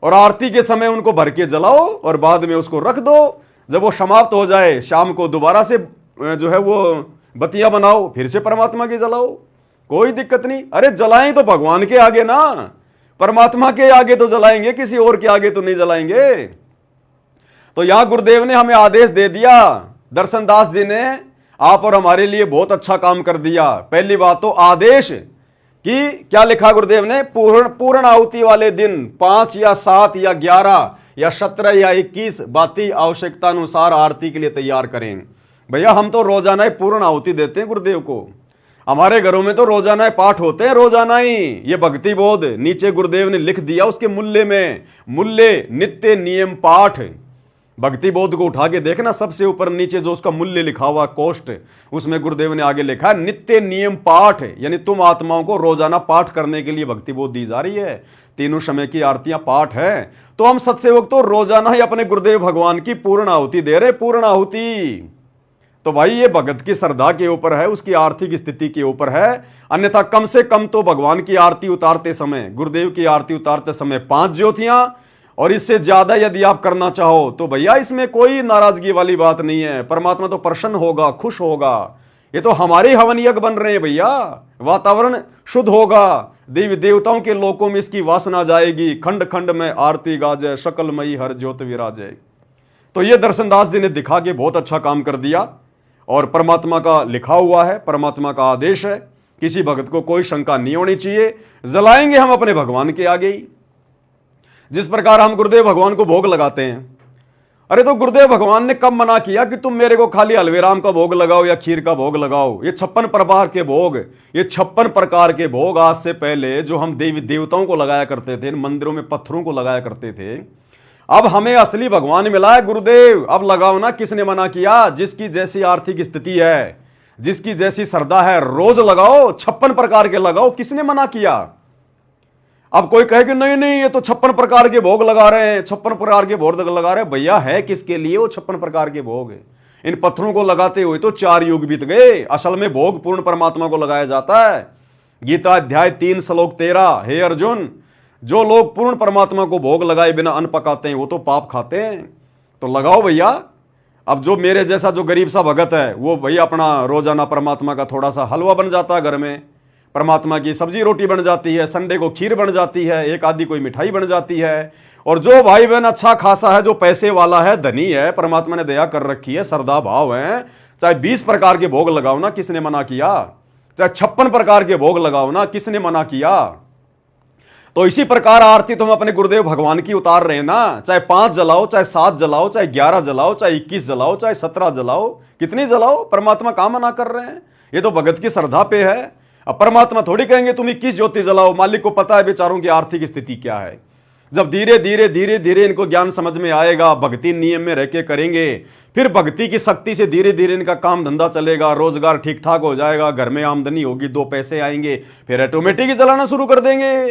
और आरती के समय उनको भर के जलाओ, और बाद में उसको रख दो। जब वो समाप्त हो जाए, शाम को दोबारा से जो है वो बत्तियां बनाओ, फिर से परमात्मा की जलाओ, कोई दिक्कत नहीं। अरे जलाएं तो भगवान के आगे ना, परमात्मा के आगे तो जलाएंगे, किसी और के आगे तो नहीं जलाएंगे। तो यहां गुरुदेव ने हमें आदेश दे दिया, दर्शन दास जी ने आप और हमारे लिए बहुत अच्छा काम कर दिया। पहली बात तो आदेश कि क्या लिखा गुरुदेव ने, पूर्ण आहुति वाले दिन 5 या 7 या 11 या 17 या 21 बाती आवश्यकता अनुसार आरती के लिए तैयार करें। भैया हम तो रोजाना ही पूर्ण आहुति देते हैं गुरुदेव को। हमारे घरों में तो रोजाना पाठ होते हैं, रोजाना ही। ये भक्ति बोध नीचे गुरुदेव ने लिख दिया उसके मूल्य में, मूल्य नित्य नियम पाठ। भक्ति बोध को उठा के देखना, सबसे ऊपर नीचे जो उसका मूल्य लिखा हुआ कोष्ट, उसमें गुरुदेव ने आगे लिखा है नित्य नियम पाठ, यानी तुम आत्माओं को रोजाना पाठ करने के लिए भक्ति बोध दी जा रही है। तीनों समय की आरतियां पाठ है। तो हम सत्सेवक तो रोजाना ही अपने गुरुदेव भगवान की पूर्ण आहुति दे रहे, पूर्ण आहुति। तो भाई ये भगत की श्रद्धा के ऊपर है, उसकी आर्थिक स्थिति के ऊपर है। अन्यथा कम से कम तो भगवान की आरती उतारते समय, गुरुदेव की आरती उतारते समय 5 ज्योतियां, और इससे ज्यादा यदि आप करना चाहो तो भैया इसमें कोई नाराजगी वाली बात नहीं है। परमात्मा तो प्रसन्न होगा, खुश होगा। ये तो हमारे हवन यज्ञ बन रहे हैं भैया। वातावरण शुद्ध होगा, देवी देवताओं के लोकों में इसकी वासना जाएगी। खंड खंड में आरती गाजे, शकलमयी हर ज्योत विराजे। तो ये दर्शनदास जी ने दिखा के बहुत अच्छा काम कर दिया, और परमात्मा का लिखा हुआ है, परमात्मा का आदेश है। किसी भक्त को कोई शंका नहीं होनी चाहिए। जलाएंगे हम अपने भगवान के आगे ही, जिस प्रकार हम गुरुदेव भगवान को भोग लगाते हैं। अरे तो गुरुदेव भगवान ने कब मना किया कि तुम मेरे को खाली हलवेराम का भोग लगाओ या खीर का भोग लगाओ? ये 56 प्रकार के भोग, ये 56 प्रकार के भोग आज से पहले जो हम देवी देवताओं को लगाया करते थे, मंदिरों में पत्थरों को लगाया करते थे, अब हमें असली भगवान मिला है गुरुदेव। अब लगाओ ना, किसने मना किया? जिसकी जैसी आर्थिक स्थिति है, जिसकी जैसी श्रद्धा है, रोज लगाओ, 56 प्रकार के लगाओ। किसने मना किया? अब कोई कहे कि नहीं नहीं ये तो 56 प्रकार के भोग लगा रहे हैं, 56 प्रकार के भोग लगा रहे हैं। भैया है किसके लिए वो 56 प्रकार के भोग? इन पत्थरों को लगाते हुए तो 4 युग बीत गए। असल में भोग पूर्ण परमात्मा को लगाया जाता है। गीता अध्याय 3 श्लोक 13, हे अर्जुन, जो लोग पूर्ण परमात्मा को भोग लगाए बिना अन्न पकाते हैं वो तो पाप खाते हैं। तो लगाओ भैया। अब जो मेरे जैसा जो गरीब सा भगत है, वो भैया अपना रोजाना परमात्मा का थोड़ा सा हलवा बन जाता है घर में, परमात्मा की सब्जी रोटी बन जाती है, संडे को खीर बन जाती है, एक आदि कोई मिठाई बन जाती है। और जो भाई बहन अच्छा खासा है, जो पैसे वाला है, धनी है, परमात्मा ने दया कर रखी है, श्रद्धा भाव है, चाहे 20 प्रकार के भोग लगाओ ना, किसने मना किया? चाहे 56 प्रकार के भोग लगाओ ना, किसने मना किया? तो इसी प्रकार आरती तुम अपने गुरुदेव भगवान की उतार रहे हैं ना, चाहे 5 जलाओ, चाहे 7 जलाओ, चाहे 11 जलाओ, चाहे 21 जलाओ, चाहे 17 जलाओ, कितनी जलाओ, परमात्मा काम मना कर रहे हैं। ये तो भगत की श्रद्धा पे है। अब परमात्मा थोड़ी कहेंगे तुम 21 ज्योति जलाओ, मालिक को पता है बेचारों की आर्थिक स्थिति क्या है। जब धीरे धीरे धीरे धीरे इनको ज्ञान समझ में आएगा, भक्ति नियम में रह के करेंगे, फिर भक्ति की शक्ति से धीरे धीरे इनका काम धंधा चलेगा, रोजगार ठीक ठाक हो जाएगा, घर में आमदनी होगी, 2 पैसे आएंगे, फिर ऑटोमेटिक ही जलाना शुरू कर देंगे।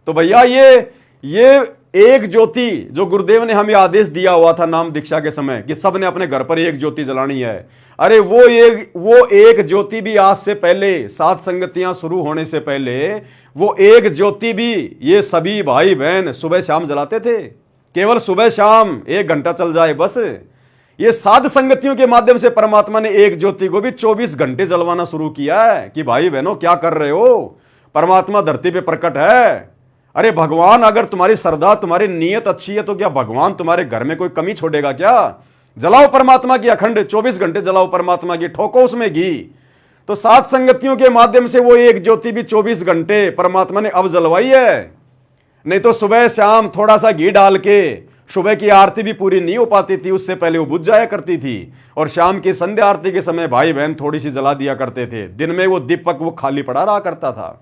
तो भैया ये एक ज्योति जो गुरुदेव ने हमें आदेश दिया हुआ था नाम दीक्षा के समय कि सबने अपने घर पर एक ज्योति जलानी है, अरे वो एक ज्योति भी आज से पहले, 7 संगतियां शुरू होने से पहले वो एक ज्योति भी ये सभी भाई बहन सुबह शाम जलाते थे। केवल सुबह शाम 1 घंटा चल जाए बस। ये 7 संगतियों के माध्यम से परमात्मा ने एक ज्योति को भी 24 घंटे जलवाना शुरू किया है कि भाई बहनों क्या कर रहे हो, परमात्मा धरती पे प्रकट है। अरे भगवान, अगर तुम्हारी श्रद्धा, तुम्हारी नीयत अच्छी है तो क्या भगवान तुम्हारे घर में कोई कमी छोड़ेगा क्या? जलाओ परमात्मा की अखंड 24 घंटे जलाओ परमात्मा की, ठोको उसमें घी। तो 7 संगतियों के माध्यम से वो एक ज्योति भी 24 घंटे परमात्मा ने अब जलवाई है। नहीं तो सुबह शाम थोड़ा सा घी डाल के सुबह की आरती भी पूरी नहीं हो पाती थी, उससे पहले वो बुझ जाया करती थी। और शाम की संध्या आरती के समय भाई बहन थोड़ी सी जला दिया करते थे। दिन में वो दीपक वो खाली पड़ा रहा करता था।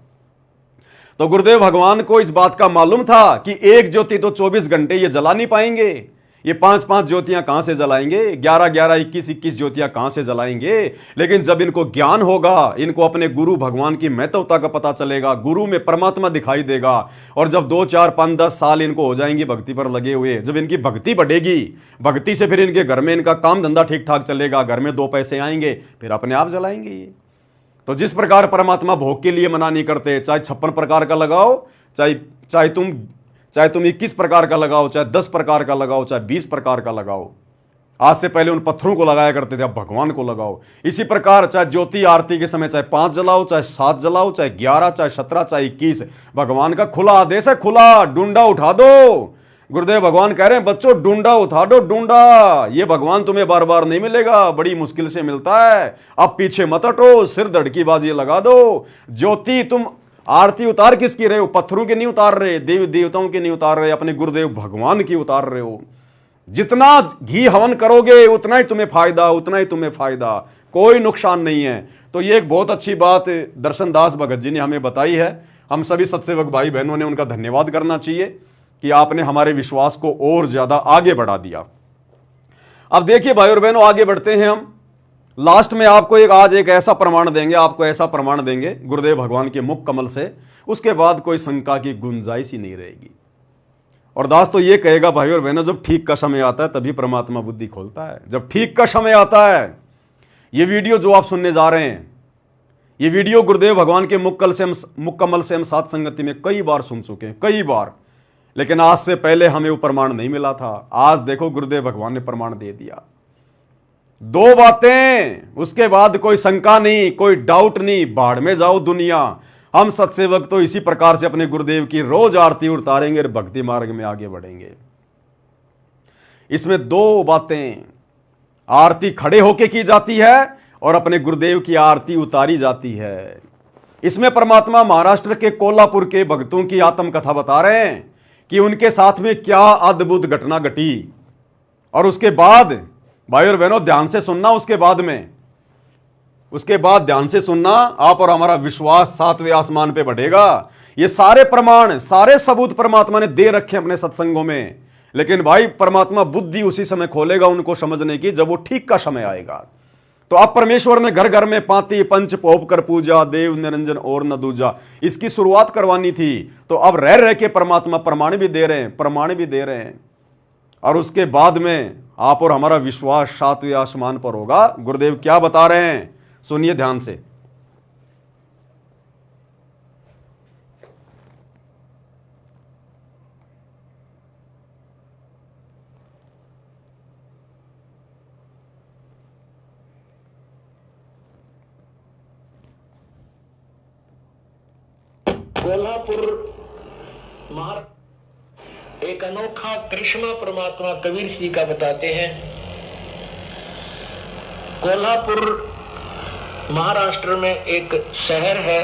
तो गुरुदेव भगवान को इस बात का मालूम था कि एक ज्योति तो 24 घंटे ये जला नहीं पाएंगे, ये 5-5 ज्योतियां कहां से जलाएंगे, 11-11, 21-21 ज्योतियां कहां से जलाएंगे। लेकिन जब इनको ज्ञान होगा, इनको अपने गुरु भगवान की महत्वता का पता चलेगा, गुरु में परमात्मा दिखाई देगा, और जब 2, 4, 5, 10 साल इनको हो जाएंगे भक्ति पर लगे हुए, जब इनकी भक्ति बढ़ेगी, भक्ति से फिर इनके घर में इनका काम धंधा ठीक ठाक चलेगा, घर में 2 पैसे आएंगे, फिर अपने आप जलाएंगे ये। तो जिस प्रकार परमात्मा भोग के लिए मना नहीं करते, चाहे 56 प्रकार का लगाओ, चाहे तुम 21 प्रकार का लगाओ, चाहे 10 प्रकार का लगाओ, चाहे 20 प्रकार का लगाओ। आज से पहले उन पत्थरों को लगाया करते थे, अब भगवान को लगाओ। इसी प्रकार चाहे ज्योति आरती के समय चाहे 5 जलाओ, चाहे 7 जलाओ, चाहे 11, चाहे 17, चाहे 21, भगवान का खुला आदेश है, खुला डूंडा उठा दो। गुरुदेव भगवान कह रहे हैं बच्चों डूंडा उठा दो, डूंडा। ये भगवान तुम्हें बार बार नहीं मिलेगा, बड़ी मुश्किल से मिलता है। अब पीछे मत हटो, सिर धड़की बाजी लगा दो। ज्योति तुम आरती उतार किसकी रहे हो? पत्थरों की नहीं उतार रहे, देवी देवताओं की नहीं उतार रहे, अपने गुरुदेव भगवान की उतार रहे हो। जितना घी हवन करोगे उतना ही तुम्हें फायदा, उतना ही तुम्हें फायदा, कोई नुकसान नहीं है। तो ये एक बहुत अच्छी बात दर्शन दास भगत जी ने हमें बताई है। हम सभी सत्सेवक भाई बहनों ने उनका धन्यवाद करना चाहिए कि आपने हमारे विश्वास को और ज्यादा आगे बढ़ा दिया। अब देखिए भाई और बहनों, आगे बढ़ते हैं हम। लास्ट में आपको आज एक ऐसा प्रमाण देंगे, आपको ऐसा प्रमाण देंगे गुरुदेव भगवान के मुख कमल से, उसके बाद कोई शंका की गुंजाइश ही नहीं रहेगी। और दास तो ये कहेगा भाई और बहनों, जब ठीक का समय आता है तभी परमात्मा बुद्धि खोलता है। जब ठीक का समय आता है, ये वीडियो जो आप सुनने जा रहे हैं, ये वीडियो गुरुदेव भगवान के मुख कमल से हम 7 संगति में कई बार सुन चुके हैं, कई बार। लेकिन आज से पहले हमें वो प्रमाण नहीं मिला था। आज देखो गुरुदेव भगवान ने प्रमाण दे दिया। 2 बातें, उसके बाद कोई शंका नहीं, कोई डाउट नहीं, बाढ़ में जाओ दुनिया। हम सत्सेवक तो इसी प्रकार से अपने गुरुदेव की रोज आरती उतारेंगे और भक्ति मार्ग में आगे बढ़ेंगे। इसमें 2 बातें, आरती खड़े होके की जाती है और अपने गुरुदेव की आरती उतारी जाती है। इसमें परमात्मा महाराष्ट्र के कोल्हापुर के भक्तों की आत्मकथा बता रहे हैं कि उनके साथ में क्या अद्भुत घटना घटी। और उसके बाद भाई और बहनों ध्यान से सुनना, उसके बाद ध्यान से सुनना, आप और हमारा विश्वास 7वें आसमान पे बढ़ेगा। ये सारे प्रमाण, सारे सबूत परमात्मा ने दे रखे अपने सत्संगों में। लेकिन भाई परमात्मा बुद्धि उसी समय खोलेगा उनको समझने की जब वो ठीक का समय आएगा। तो अब परमेश्वर ने घर घर में पाती पंच पोप कर पूजा, देव निरंजन और न दूजा, इसकी शुरुआत करवानी थी। तो अब रह रह के परमात्मा प्रमाण भी दे रहे हैं, और उसके बाद में आप और हमारा विश्वास 7वें आसमान पर होगा। गुरुदेव क्या बता रहे हैं, सुनिए ध्यान से। कोल्हापुर एक अनोखा करिश्मा परमात्मा कबीर जी का बताते हैं। कोल्हापुर महाराष्ट्र में एक शहर है,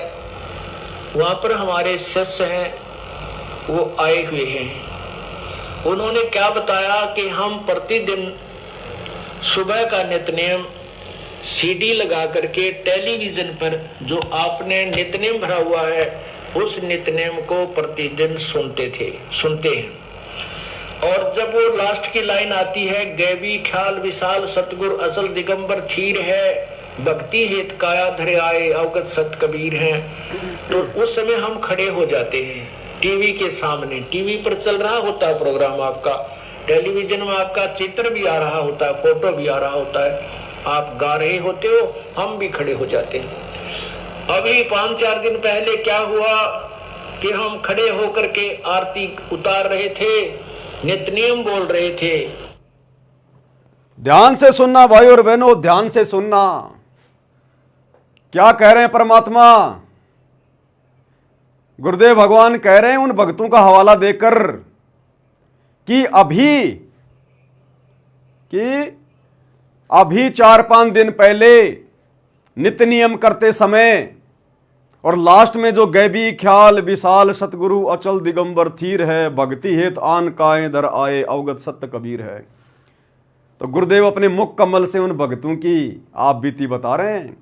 वहां पर हमारे शिष्य हैं वो आए हुए हैं। उन्होंने क्या बताया कि हम प्रतिदिन सुबह का नित्यनेम सीडी लगा करके टेलीविजन पर जो आपने नित्यनेम भरा हुआ है उस नित्यनेम को प्रतिदिन सुनते हैं। और जब वो लास्ट की लाइन आती है, गैबी ख्याल विशाल सतगुर असल दिगंबर थीर है, भक्ति हेत काया धरे आए अवगत सत कबीर हैं, तो उस समय हम खड़े हो जाते हैं टीवी के सामने। टीवी पर चल रहा होता है प्रोग्राम आपका, टेलीविजन में आपका चित्र भी आ रहा होता है, फोटो भी आ रहा होता है, आप गा रहे होते हो, हम भी खड़े हो जाते हैं। अभी 5-4 दिन पहले क्या हुआ कि हम खड़े होकर के आरती उतार रहे थे, नित्यनियम बोल रहे थे। ध्यान से सुनना भाई और बहनों, ध्यान से सुनना। क्या कह रहे हैं परमात्मा? गुरुदेव भगवान कह रहे हैं उन भक्तों का हवाला देकर कि अभी 4-5 दिन पहले नित्य नियम करते समय और लास्ट में जो गैबी ख्याल विशाल सतगुरु अचल दिगंबर थीर है, भक्ति हेत आन काए दर आए अवगत सत्य कबीर है। तो गुरुदेव अपने मुख कमल से उन भक्तों की आप बीती बता रहे हैं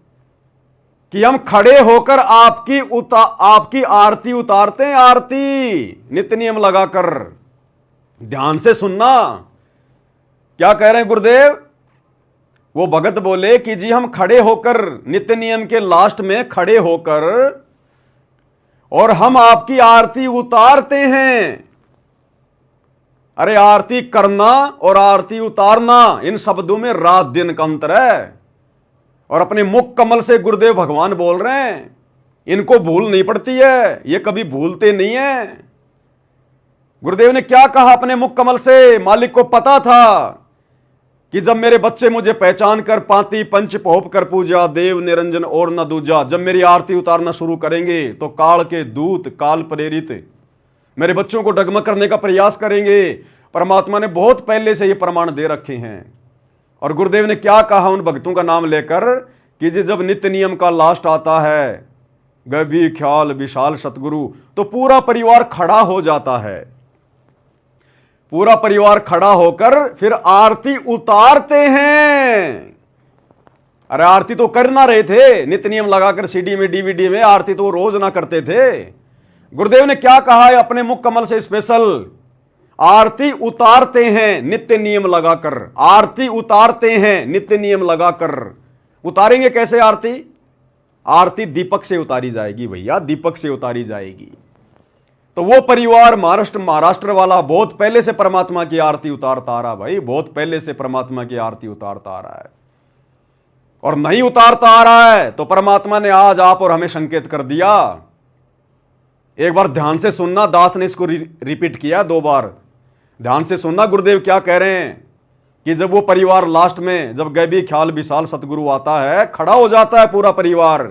कि हम खड़े होकर आपकी आरती उतारते हैं, आरती नित्य नियम लगाकर। ध्यान से सुनना, क्या कह रहे हैं गुरुदेव? वो भगत बोले कि जी हम खड़े होकर नित्य नियम के लास्ट में खड़े होकर और हम आपकी आरती उतारते हैं। अरे आरती करना और आरती उतारना, इन शब्दों में रात दिन का अंतर है। और अपने मुख कमल से गुरुदेव भगवान बोल रहे हैं, इनको भूल नहीं पड़ती है, ये कभी भूलते नहीं है। गुरुदेव ने क्या कहा अपने मुख कमल से? मालिक को पता था कि जब मेरे बच्चे मुझे पहचान कर पाती पंच पोप कर पूजा, देव निरंजन और न दूजा, जब मेरी आरती उतारना शुरू करेंगे तो काल के दूत काल प्रेरित मेरे बच्चों को डगमग करने का प्रयास करेंगे। परमात्मा ने बहुत पहले से ये प्रमाण दे रखे हैं। और गुरुदेव ने क्या कहा उन भक्तों का नाम लेकर कि जी जब नित्य नियम का लास्ट आता है, गभी ख्याल विशाल सतगुरु, तो पूरा परिवार खड़ा हो जाता है। पूरा परिवार खड़ा होकर फिर आरती उतारते हैं। अरे आरती तो कर ना रहे थे, नित्य नियम लगाकर सीडी में डीवीडी में आरती तो रोज ना करते थे। गुरुदेव ने क्या कहा है अपने मुख कमल से स्पेशल? आरती उतारते हैं नित्य नियम लगाकर, आरती उतारते हैं नित्य नियम लगाकर। उतारेंगे कैसे आरती? आरती दीपक से उतारी जाएगी भैया, दीपक से उतारी जाएगी। तो वो परिवार महाराष्ट्र वाला बहुत पहले से परमात्मा की आरती उतारता आ रहा भाई, बहुत पहले से परमात्मा की आरती उतारता आ रहा है। और नहीं उतारता आ रहा है तो परमात्मा ने आज आप और हमें संकेत कर दिया। एक बार ध्यान से सुनना, दास ने इसको रिपीट किया 2 बार। ध्यान से सुनना गुरुदेव क्या कह रहे हैं कि जब वो परिवार लास्ट में, जब गैबी ख्याल विशाल सतगुरु आता है, खड़ा हो जाता है पूरा परिवार,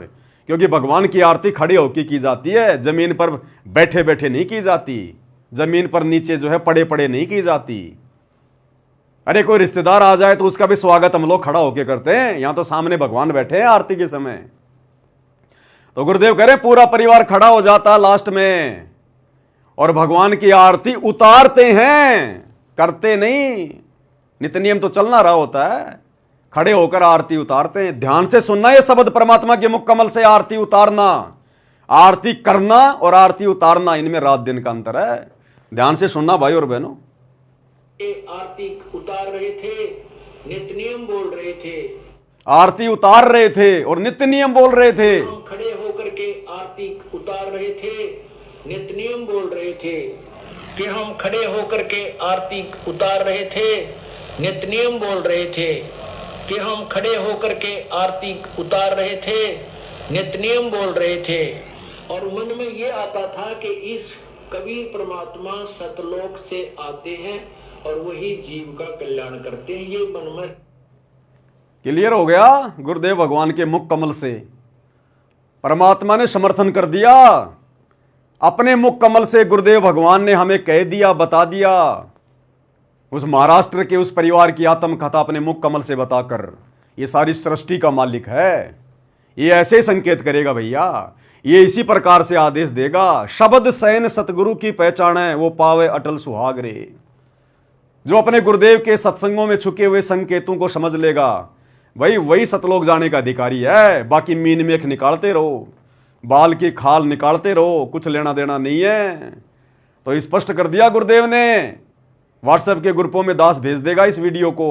क्योंकि भगवान की आरती खड़े होकर की जाती है, जमीन पर बैठे बैठे नहीं की जाती, जमीन पर नीचे जो है पड़े पड़े नहीं की जाती। अरे कोई रिश्तेदार आ जाए तो उसका भी स्वागत हम लोग खड़ा होकर करते हैं, यहां तो सामने भगवान बैठे हैं आरती के समय। तो गुरुदेव कह रहे पूरा परिवार खड़ा हो जाता है लास्ट में और भगवान की आरती उतारते हैं, करते नहीं। नित्य नियम तो चलना रहा होता है, खड़े होकर आरती उतारते हैं। ध्यान से सुनना ये शब्द परमात्मा के मुख कमल से, आरती उतारना, आरती करना और आरती उतारना, इनमें रात दिन का अंतर है। ध्यान से सुनना भाई और बहनों। आरती उतार रहे थे, नित्य नियम बोल रहे थे, आरती उतार रहे थे और नित्य नियम बोल रहे थे। हम खड़े होकर के आरती उतार रहे थे, नित्य नियम बोल रहे थे कि हम खड़े होकर के आरती उतार रहे थे, नित्य नियम बोल रहे थे कि हम खड़े होकर के आरती उतार रहे थे, नित्य नियम बोल रहे थे। और मन में ये आता था कि इस कबीर परमात्मा सतलोक से आते हैं और वही जीव का कल्याण करते हैं। ये मन में क्लियर हो गया गुरुदेव भगवान के मुख कमल से। परमात्मा ने समर्थन कर दिया, अपने मुख कमल से गुरुदेव भगवान ने हमें कह दिया, बता दिया। उस महाराष्ट्र के उस परिवार की आत्मकथा अपने मुख कमल से बताकर, ये सारी सृष्टि का मालिक है, ये ऐसे संकेत करेगा भैया। ये इसी प्रकार से आदेश देगा, शब्द सैन सतगुरु की पहचान है, वो पावे अटल सुहाग रे। जो अपने गुरुदेव के सत्संगों में छुके हुए संकेतों को समझ लेगा, भाई वही सतलोक जाने का अधिकारी है। बाकी मीन मेख निकालते रहो, बाल की खाल निकालते रहो, कुछ लेना देना नहीं है। तो स्पष्ट कर दिया गुरुदेव ने। व्हाट्सएप के ग्रुपों में दास भेज देगा इस वीडियो को।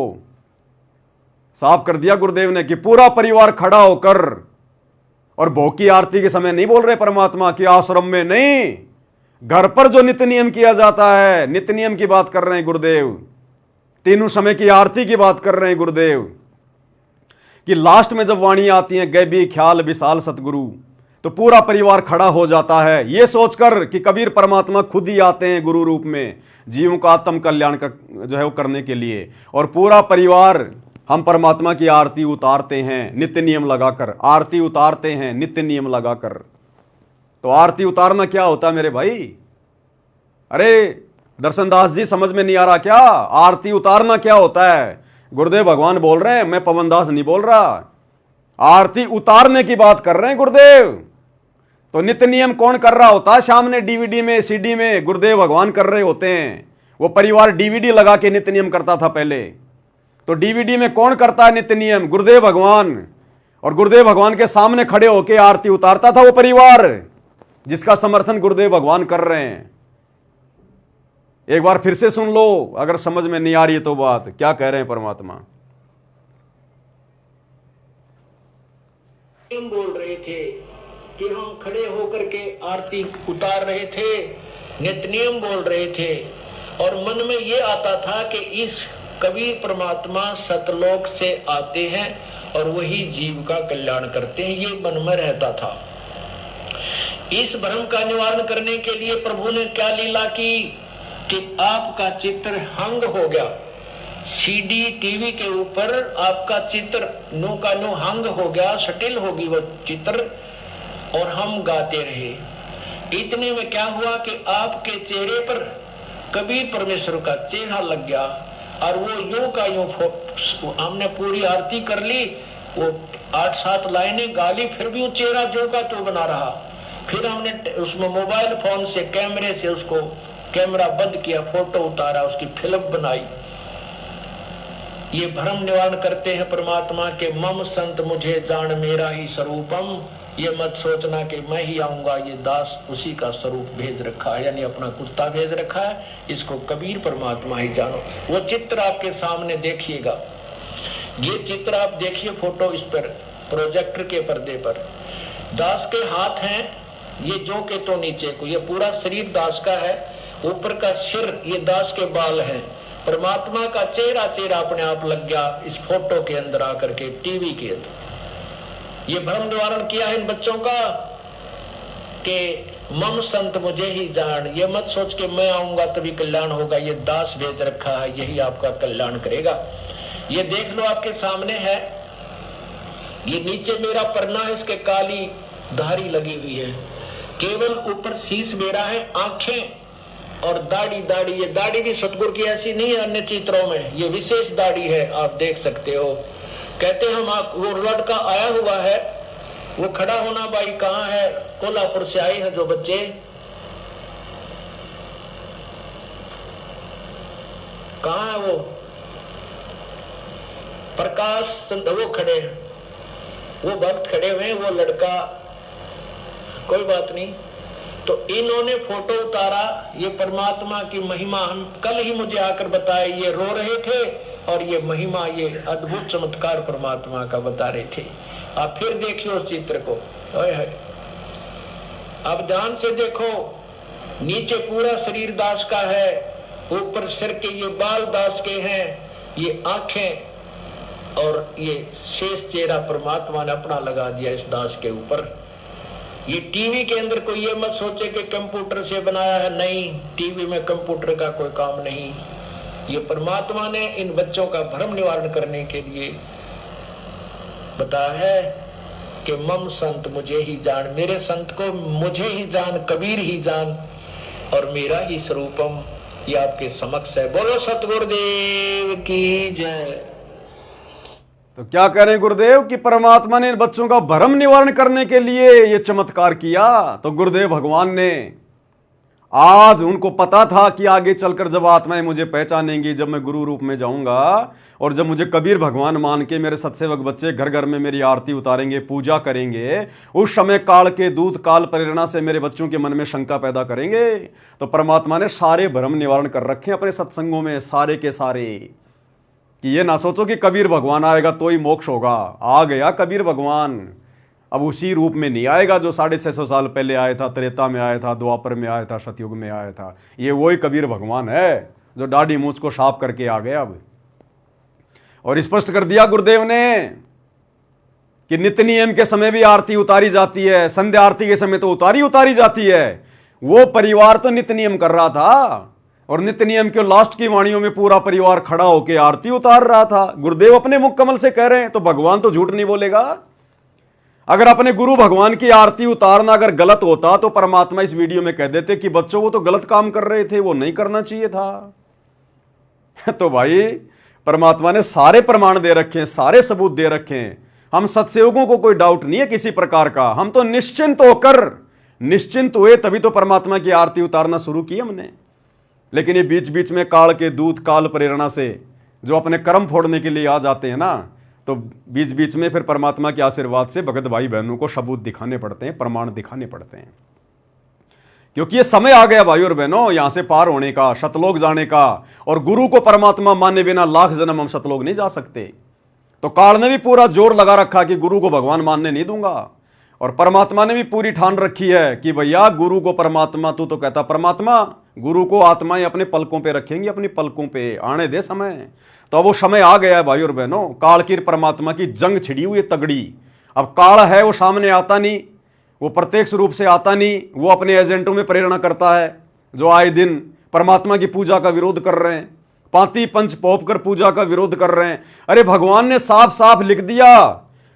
साफ कर दिया गुरुदेव ने कि पूरा परिवार खड़ा होकर, और भोग की आरती के समय नहीं बोल रहे परमात्मा कि आश्रम में नहीं, घर पर जो नित्य नियम किया जाता है, नित्य नियम की बात कर रहे हैं गुरुदेव। तीनों समय की आरती की बात कर रहे हैं गुरुदेव कि लास्ट में जब वाणी आती है गैबी ख्याल विशाल सतगुरु, तो पूरा परिवार खड़ा हो जाता है, ये सोचकर कि कबीर परमात्मा खुद ही आते हैं गुरु रूप में जीवों का आत्म कल्याण का जो है वो करने के लिए। और पूरा परिवार हम परमात्मा की आरती उतारते हैं नित्य नियम लगाकर, आरती उतारते हैं नित्य नियम लगाकर। तो आरती उतारना क्या होता है मेरे भाई? अरे दर्शनदास जी समझ में नहीं आ रहा क्या? आरती उतारना क्या होता है? गुरुदेव भगवान बोल रहे हैं, मैं पवनदास नहीं बोल रहा। आरती उतारने की बात कर रहे हैं गुरुदेव। तो नित्य नियम कौन कर रहा होता है? सामने डीवीडी में सीडी में गुरुदेव भगवान कर रहे होते हैं। वो परिवार डीवीडी लगा के नित्य नियम करता था पहले। तो डीवीडी में कौन करता है नित्य नियम? गुरुदेव भगवान। और गुरुदेव भगवान के सामने खड़े होकर आरती उतारता था वो परिवार, जिसका समर्थन गुरुदेव भगवान कर रहे हैं। एक बार फिर से सुन लो, अगर समझ में नहीं आ रही है तो बात क्या कह रहे हैं परमात्मा। हम बोल रहे थे कि हम खड़े होकर के आरती उतार रहे थे, नित्य नियम बोल रहे थे, और मन में ये आता था कि इस कबीर परमात्मा सतलोक से आते हैं और वही जीव का कल्याण करते हैं, ये मन में रहता था। इस भ्रम का निवारण करने के लिए प्रभु ने क्या लीला की कि आपका चित्र हंग हो गया, सीडी टीवी के ऊपर आपका चित्र नो का नो हंग हो गया, सटिल होगी वो चित्र, और हम गाते रहे। इतने में क्या हुआ कि आपके चेहरे पर कबीर परमेश्वर का चेहरा लग गया, और वो यूं का यूं हमने पूरी आरती कर ली, वो 8-7 लाइनें गाली, फिर भी वो चेहरा जो का तो बना रहा। फिर हमने उसमें मोबाइल फोन से कैमरे से उसको कैमरा बंद किया, फोटो उतारा, उसकी फिल्म बनाई। ये भ्रम निवारण करते हैं परमात्मा के मम संत मुझे जान मेरा ही स्वरूपम। ये मत सोचना कि मैं ही आऊंगा, ये दास उसी का स्वरूप भेज रखा है, यानी अपना कुत्ता भेज रखा है, इसको कबीर परमात्मा ही जानो। वो चित्र आपके सामने देखिएगा, ये चित्र आप देखिए, फोटो इस पर प्रोजेक्टर के पर्दे पर दास के हाथ हैं, ये जो के तो नीचे को, ये पूरा शरीर दास का है, ऊपर का सिर ये दास के बाल हैं। परमात्मा का चेहरा अपने आप लग गया इस फोटो के अंदर आकर के टीवी के अंदर। ये भ्रम निवारण किया है इन बच्चों का कि मम संत मुझे ही जान, ये मत सोच के मैं आऊंगा तभी कल्याण होगा, ये दास भेज रखा है, यही आपका कल्याण करेगा। ये देख लो आपके सामने है, ये नीचे मेरा परना है, इसके काली धारी लगी हुई है, केवल ऊपर शीश मेरा है, आंखें और दाढ़ी। ये दाढ़ी भी सतगुरु की ऐसी नहीं है अन्य चित्रों में, ये विशेष दाढ़ी है, आप देख सकते हो। कहते हम वो लड़का आया हुआ है, वो खड़ा होना भाई कहाँ है? कोल्हापुर से आए हैं जो बच्चे, कहाँ है वो? प्रकाश वो खड़े, वो भक्त खड़े हुए, वो लड़का, कोई बात नहीं। तो इन्होंने फोटो उतारा, ये परमात्मा की महिमा हम कल ही मुझे आकर बताए, ये रो रहे थे और ये महिमा, ये अद्भुत चमत्कार परमात्मा का बता रहे थे। आप फिर देखिए उस चित्र को, अब ध्यान से देखो, नीचे पूरा शरीर दास का है, ऊपर सिर के ये बाल दास के हैं, ये आंखें और ये शेष चेहरा परमात्मा ने अपना लगा दिया इस दास के ऊपर। ये टीवी के अंदर कोई ये मत सोचे कि कंप्यूटर से बनाया है, नहीं, टीवी में कंप्यूटर का कोई काम नहीं। ये परमात्मा ने इन बच्चों का भ्रम निवारण करने के लिए बताया है कि मम संत मुझे ही जान, मेरे संत को मुझे ही जान, कबीर ही जान, और मेरा ही स्वरूपम ये आपके समक्ष है। बोलो सतगुरुदेव की जय। तो क्या कह रहे हैं गुरुदेव कि परमात्मा ने बच्चों का भ्रम निवारण करने के लिए ये चमत्कार किया। तो गुरुदेव भगवान ने आज उनको पता था कि आगे चलकर जब आत्माएं मुझे पहचानेंगी, जब मैं गुरु रूप में जाऊंगा और जब मुझे कबीर भगवान मान के मेरे सत्सेवक बच्चे घर घर में मेरी आरती उतारेंगे, पूजा करेंगे, उस समय काल के दूत काल प्रेरणा से मेरे बच्चों के मन में शंका पैदा करेंगे। तो परमात्मा ने सारे भ्रम निवारण कर रखे अपने सत्संगों में, सारे के सारे, कि ये ना सोचो कि कबीर भगवान आएगा तो ही मोक्ष होगा। आ गया कबीर भगवान, अब उसी रूप में नहीं आएगा जो 650 साल पहले आया था, त्रेता में आया था, द्वापर में आया था, सतयुग में आया था। ये वही कबीर भगवान है जो दाढ़ी मूंछ को साफ करके आ गया अब। और स्पष्ट कर दिया गुरुदेव ने कि नित्य नियम के समय भी आरती उतारी जाती है, संध्या आरती के समय तो उतारी जाती है। वो परिवार तो नित्य नियम कर रहा था और नित्य नियम के लास्ट की वाणियों में पूरा परिवार खड़ा होकर आरती उतार रहा था। गुरुदेव अपने मुख कमल से कह रहे हैं, तो भगवान तो झूठ नहीं बोलेगा। अगर अपने गुरु भगवान की आरती उतारना अगर गलत होता तो परमात्मा इस वीडियो में कह देते कि बच्चों वो तो गलत काम कर रहे थे, वो नहीं करना चाहिए था। तो भाई परमात्मा ने सारे प्रमाण दे रखे हैं, सारे सबूत दे रखे हैं। हम सत्सेवकों को कोई डाउट नहीं है किसी प्रकार का। हम तो निश्चिंत हुए तभी तो परमात्मा की आरती उतारना शुरू की हमने। लेकिन ये बीच बीच में काल के दूत काल प्रेरणा से जो अपने कर्म फोड़ने के लिए आ जाते हैं ना, तो बीच बीच में फिर परमात्मा के आशीर्वाद से भगत भाई बहनों को सबूत दिखाने पड़ते हैं, प्रमाण दिखाने पड़ते हैं। क्योंकि ये समय आ गया भाई और बहनों यहां से पार होने का, सतलोक जाने का। और गुरु को परमात्मा माने बिना लाख जन्म हम सतलोक नहीं जा सकते। तो काल ने भी पूरा जोर लगा रखा कि गुरु को भगवान मानने नहीं दूंगा। और परमात्मा ने भी पूरी ठान रखी है कि भैया गुरु को परमात्मा, तू तो कहता परमात्मा, गुरु को आत्माएं अपने पलकों पे रखेंगी, अपनी पलकों पे आने दे समय। तो अब वो समय आ गया है भाई और बहनों, काल की परमात्मा की जंग छिड़ी हुई है तगड़ी। अब काल है वो सामने आता नहीं, वो प्रत्यक्ष रूप से आता नहीं, वो अपने एजेंटों में प्रेरणा करता है जो आए दिन परमात्मा की पूजा का विरोध कर रहे हैं, पांति पंच पोप कर पूजा का विरोध कर रहे हैं। अरे भगवान ने साफ साफ लिख दिया,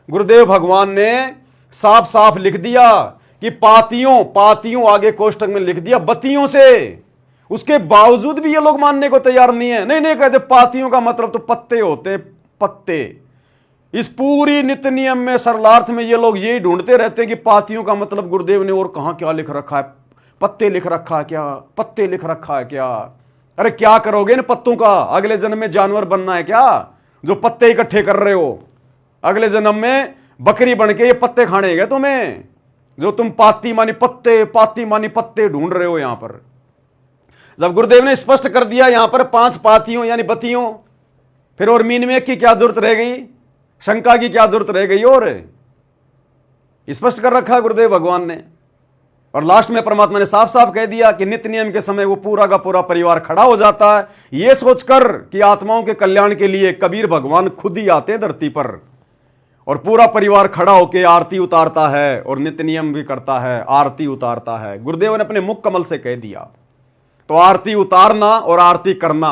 गुरुदेव भगवान ने साफ साफ लिख दिया कि पातियों आगे कोष्टक में लिख दिया बत्तियों से। उसके बावजूद भी ये लोग मानने को तैयार नहीं है। नहीं कहते पातियों का मतलब तो पत्ते होते हैं, पत्ते। इस पूरी नित्य नियम में सरलार्थ में ये लोग यही ढूंढते रहते हैं कि पातियों का मतलब गुरुदेव ने और कहां क्या लिख रखा है, पत्ते लिख रखा है क्या, पत्ते लिख रखा है क्या। अरे क्या करोगे इन पत्तों का, अगले जन्म में जानवर बनना है क्या जो पत्ते इकट्ठे कर रहे हो। अगले जन्म में बकरी बन के ये पत्ते खाने हैं तुम्हें, जो तुम पाती मानी पत्ते ढूंढ रहे हो यहां पर। जब गुरुदेव ने स्पष्ट कर दिया यहां पर 5 पातियों यानी बत्तियों, फिर और मीन में की क्या जरूरत रह गई, शंका की क्या जरूरत रह गई। और स्पष्ट कर रखा गुरुदेव भगवान ने। और लास्ट में परमात्मा ने साफ साफ कह दिया कि नित्य नियम के समय वो पूरा का पूरा परिवार खड़ा हो जाता है, ये सोचकर कि आत्माओं के कल्याण के लिए कबीर भगवान खुद ही आते हैं धरती पर और पूरा परिवार खड़ा होकर आरती उतारता है और नित्य नियम भी करता है, आरती उतारता है। गुरुदेव ने अपने मुख कमल से कह दिया। तो आरती उतारना और आरती करना,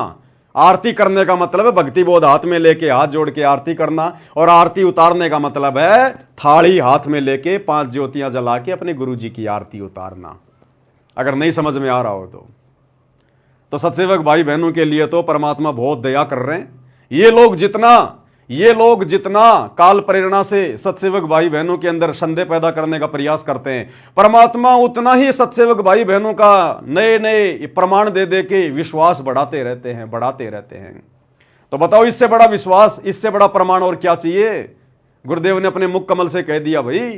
आरती करने का मतलब है भक्ति बोध हाथ में लेके हाथ जोड़ के आरती करना, और आरती उतारने का मतलब है थाली हाथ में लेके 5 ज्योतियां जला के अपने गुरु जी की आरती उतारना। अगर नहीं समझ में आ रहा हो तो सत्सेवक भाई बहनों के लिए तो परमात्मा बहुत दया कर रहे हैं। ये लोग जितना काल प्रेरणा से सत्सेवक भाई बहनों के अंदर संदेह पैदा करने का प्रयास करते हैं, परमात्मा उतना ही सत्सेवक भाई बहनों का नए नए प्रमाण दे दे के विश्वास बढ़ाते रहते हैं। तो बताओ इससे बड़ा विश्वास, इससे बड़ा प्रमाण और क्या चाहिए। गुरुदेव ने अपने मुख कमल से कह दिया भाई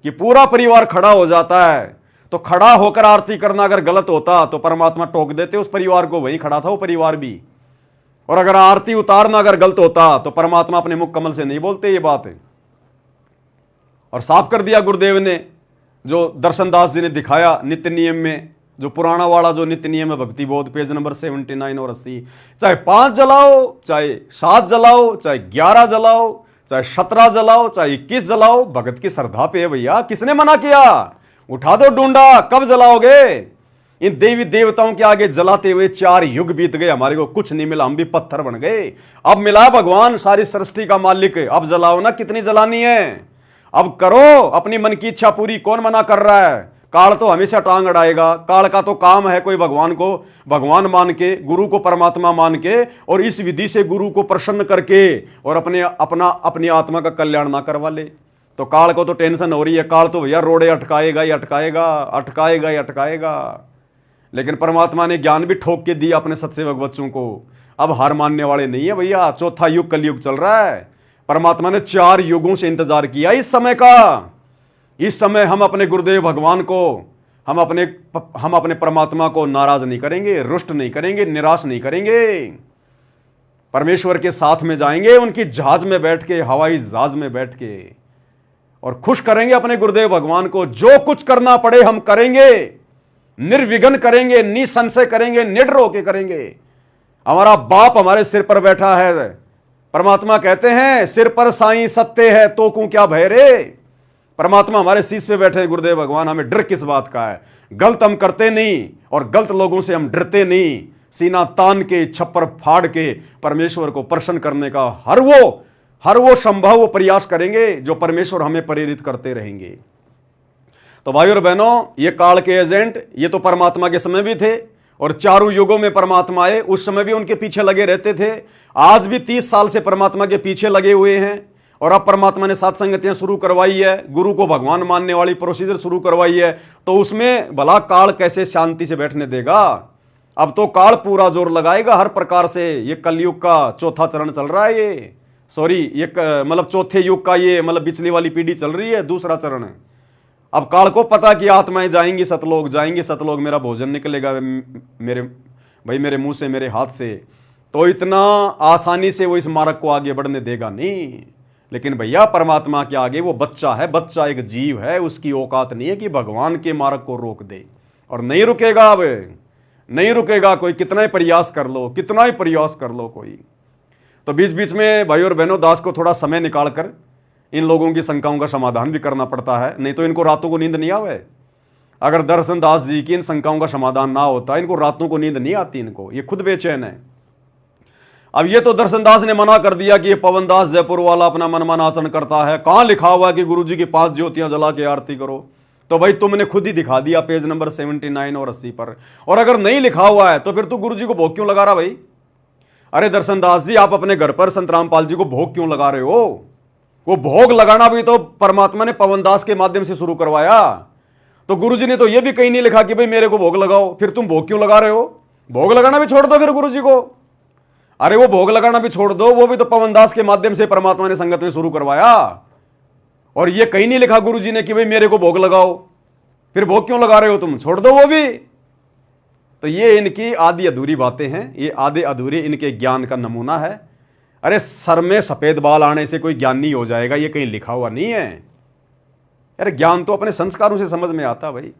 कि पूरा परिवार खड़ा हो जाता है। तो खड़ा होकर आरती करना अगर गलत होता तो परमात्मा टोक देते उस परिवार को, वहीं खड़ा था वो परिवार भी। और अगर आरती उतारना अगर गलत होता तो परमात्मा अपने मुख कमल से नहीं बोलते ये बात है। और साफ कर दिया गुरुदेव ने, जो दर्शनदास जी ने दिखाया नित्य नियम में, जो पुराना वाला जो नित्य नियम है भक्ति बोध पेज नंबर 79 और 80, चाहे 5 जलाओ, चाहे 7 जलाओ, चाहे 11 जलाओ, चाहे 17 जलाओ, चाहे 21 जलाओ, भगत की श्रद्धा पे है भैया। किसने मना किया? उठा दो डूंडा, कब जलाओगे? इन देवी देवताओं के आगे जलाते हुए 4 युग बीत गए, हमारे को कुछ नहीं मिला, हम भी पत्थर बन गए। अब मिला भगवान सारी सृष्टि का मालिक, अब जलाओ ना, कितनी जलानी है अब करो, अपनी मन की इच्छा पूरी। कौन मना कर रहा है? काल तो हमेशा टांग अड़ाएगा। काल का तो काम है कोई भगवान को भगवान मान के, गुरु को परमात्मा मान के, और इस विधि से गुरु को प्रसन्न करके और अपनी आत्मा का कल्याण ना करवा ले। तो काल को तो टेंशन हो रही है, काल तो भैया रोड़े अटकाएगा ही अटकाएगा, अटकाएगा ही अटकाएगा। लेकिन परमात्मा ने ज्ञान भी ठोक के दिया अपने सत्सेवक बच्चों को। अब हार मानने वाले नहीं है भैया। चौथा युग कलयुग चल रहा है। परमात्मा ने 4 युगों से इंतजार किया इस समय का। इस समय हम अपने गुरुदेव भगवान को, हम अपने परमात्मा को नाराज नहीं करेंगे, रुष्ट नहीं करेंगे, निराश नहीं करेंगे। परमेश्वर के साथ में जाएंगे, उनकी जहाज में बैठ के, हवाई जहाज में बैठ के, और खुश करेंगे अपने गुरुदेव भगवान को। जो कुछ करना पड़े हम करेंगे, निर्विघ्न करेंगे, निसंशय करेंगे, निडर होके करेंगे। हमारा बाप हमारे सिर पर बैठा है। परमात्मा कहते हैं सिर पर साईं सत्य है तो को क्या भय रे। परमात्मा हमारे शीश पे बैठे हैं गुरुदेव भगवान। हमें डर किस बात का है? गलत हम करते नहीं और गलत लोगों से हम डरते नहीं। सीना तान के, छप्पर फाड़ के परमेश्वर को प्रसन्न करने का हर वो संभव प्रयास करेंगे जो परमेश्वर हमें प्रेरित करते रहेंगे। तो भाई और बहनों, ये काल के एजेंट ये तो परमात्मा के समय भी थे, और 4 युगों में परमात्मा आए, उस समय भी उनके पीछे लगे रहते थे। आज भी 30 साल से परमात्मा के पीछे लगे हुए हैं। और अब परमात्मा ने सत्संगतियां शुरू करवाई है, गुरु को भगवान मानने वाली प्रोसीजर शुरू करवाई है। तो उसमें भला काल कैसे शांति से बैठने देगा? अब तो काल पूरा जोर लगाएगा हर प्रकार से। ये कलयुग का चौथा चरण चल रहा है, ये मतलब चौथे युग का, ये मतलब पिछली वाली पीढ़ी चल रही है, दूसरा चरण है। अब काल को पता कि आत्माएं जाएंगी सतलोक, मेरा भोजन निकलेगा मेरे मुंह से, मेरे हाथ से। तो इतना आसानी से वो इस मार्ग को आगे बढ़ने देगा नहीं। लेकिन भैया परमात्मा के आगे वो बच्चा है, बच्चा एक जीव है, उसकी औकात नहीं है कि भगवान के मार्ग को रोक दे। और नहीं रुकेगा, अब नहीं रुकेगा कोई, कितना ही प्रयास कर लो कोई। तो बीच बीच में भाई और बहनों, दास को थोड़ा समय निकालकर इन लोगों की शंकाओं का समाधान भी करना पड़ता है, नहीं तो इनको रातों को नींद नहीं आवे। अगर दर्शन दास जी की इन शंकाओं का समाधान ना होता, इनको रातों को नींद नहीं आती, इनको ये खुद बेचैन है। अब ये तो दर्शन दास ने मना कर दिया कि ये पवन दास जयपुर वाला अपना मनमाना आचरण करता है। कहां लिखा हुआ है कि गुरुजी की 5 ज्योतियां जला के आरती करो? तो भाई तुमने खुद ही दिखा दिया पेज नंबर 79 और 80 पर। और अगर नहीं लिखा हुआ है तो फिर तू गुरुजी को भोग क्यों लगा रहा भाई? अरे दर्शन दास जी, आप अपने घर पर संत रामपाल जी को भोग क्यों लगा रहे हो? वो भोग लगाना भी तो परमात्मा ने पवन दास के माध्यम से शुरू करवाया। तो गुरुजी ने तो ये भी कहीं नहीं लिखा कि भाई मेरे को भोग लगाओ, फिर तुम भोग क्यों लगा रहे हो? भोग लगाना भी छोड़ दो फिर गुरुजी को। अरे वो भोग लगाना भी छोड़ दो, वो भी तो पवन दास के माध्यम से परमात्मा ने संगत में शुरू करवाया। और ये कहीं नहीं लिखा गुरुजी ने कि भाई मेरे को भोग लगाओ, फिर भोग क्यों लगा रहे हो तुम? छोड़ दो वो भी। तो ये इनकी आधी अधूरी बातें हैं, ये आधे अधूरे इनके ज्ञान का नमूना है। अरे सर में सफेद बाल आने से कोई ज्ञानी हो जाएगा, ये कहीं लिखा हुआ नहीं है। अरे ज्ञान तो अपने संस्कारों से समझ में आता भाई।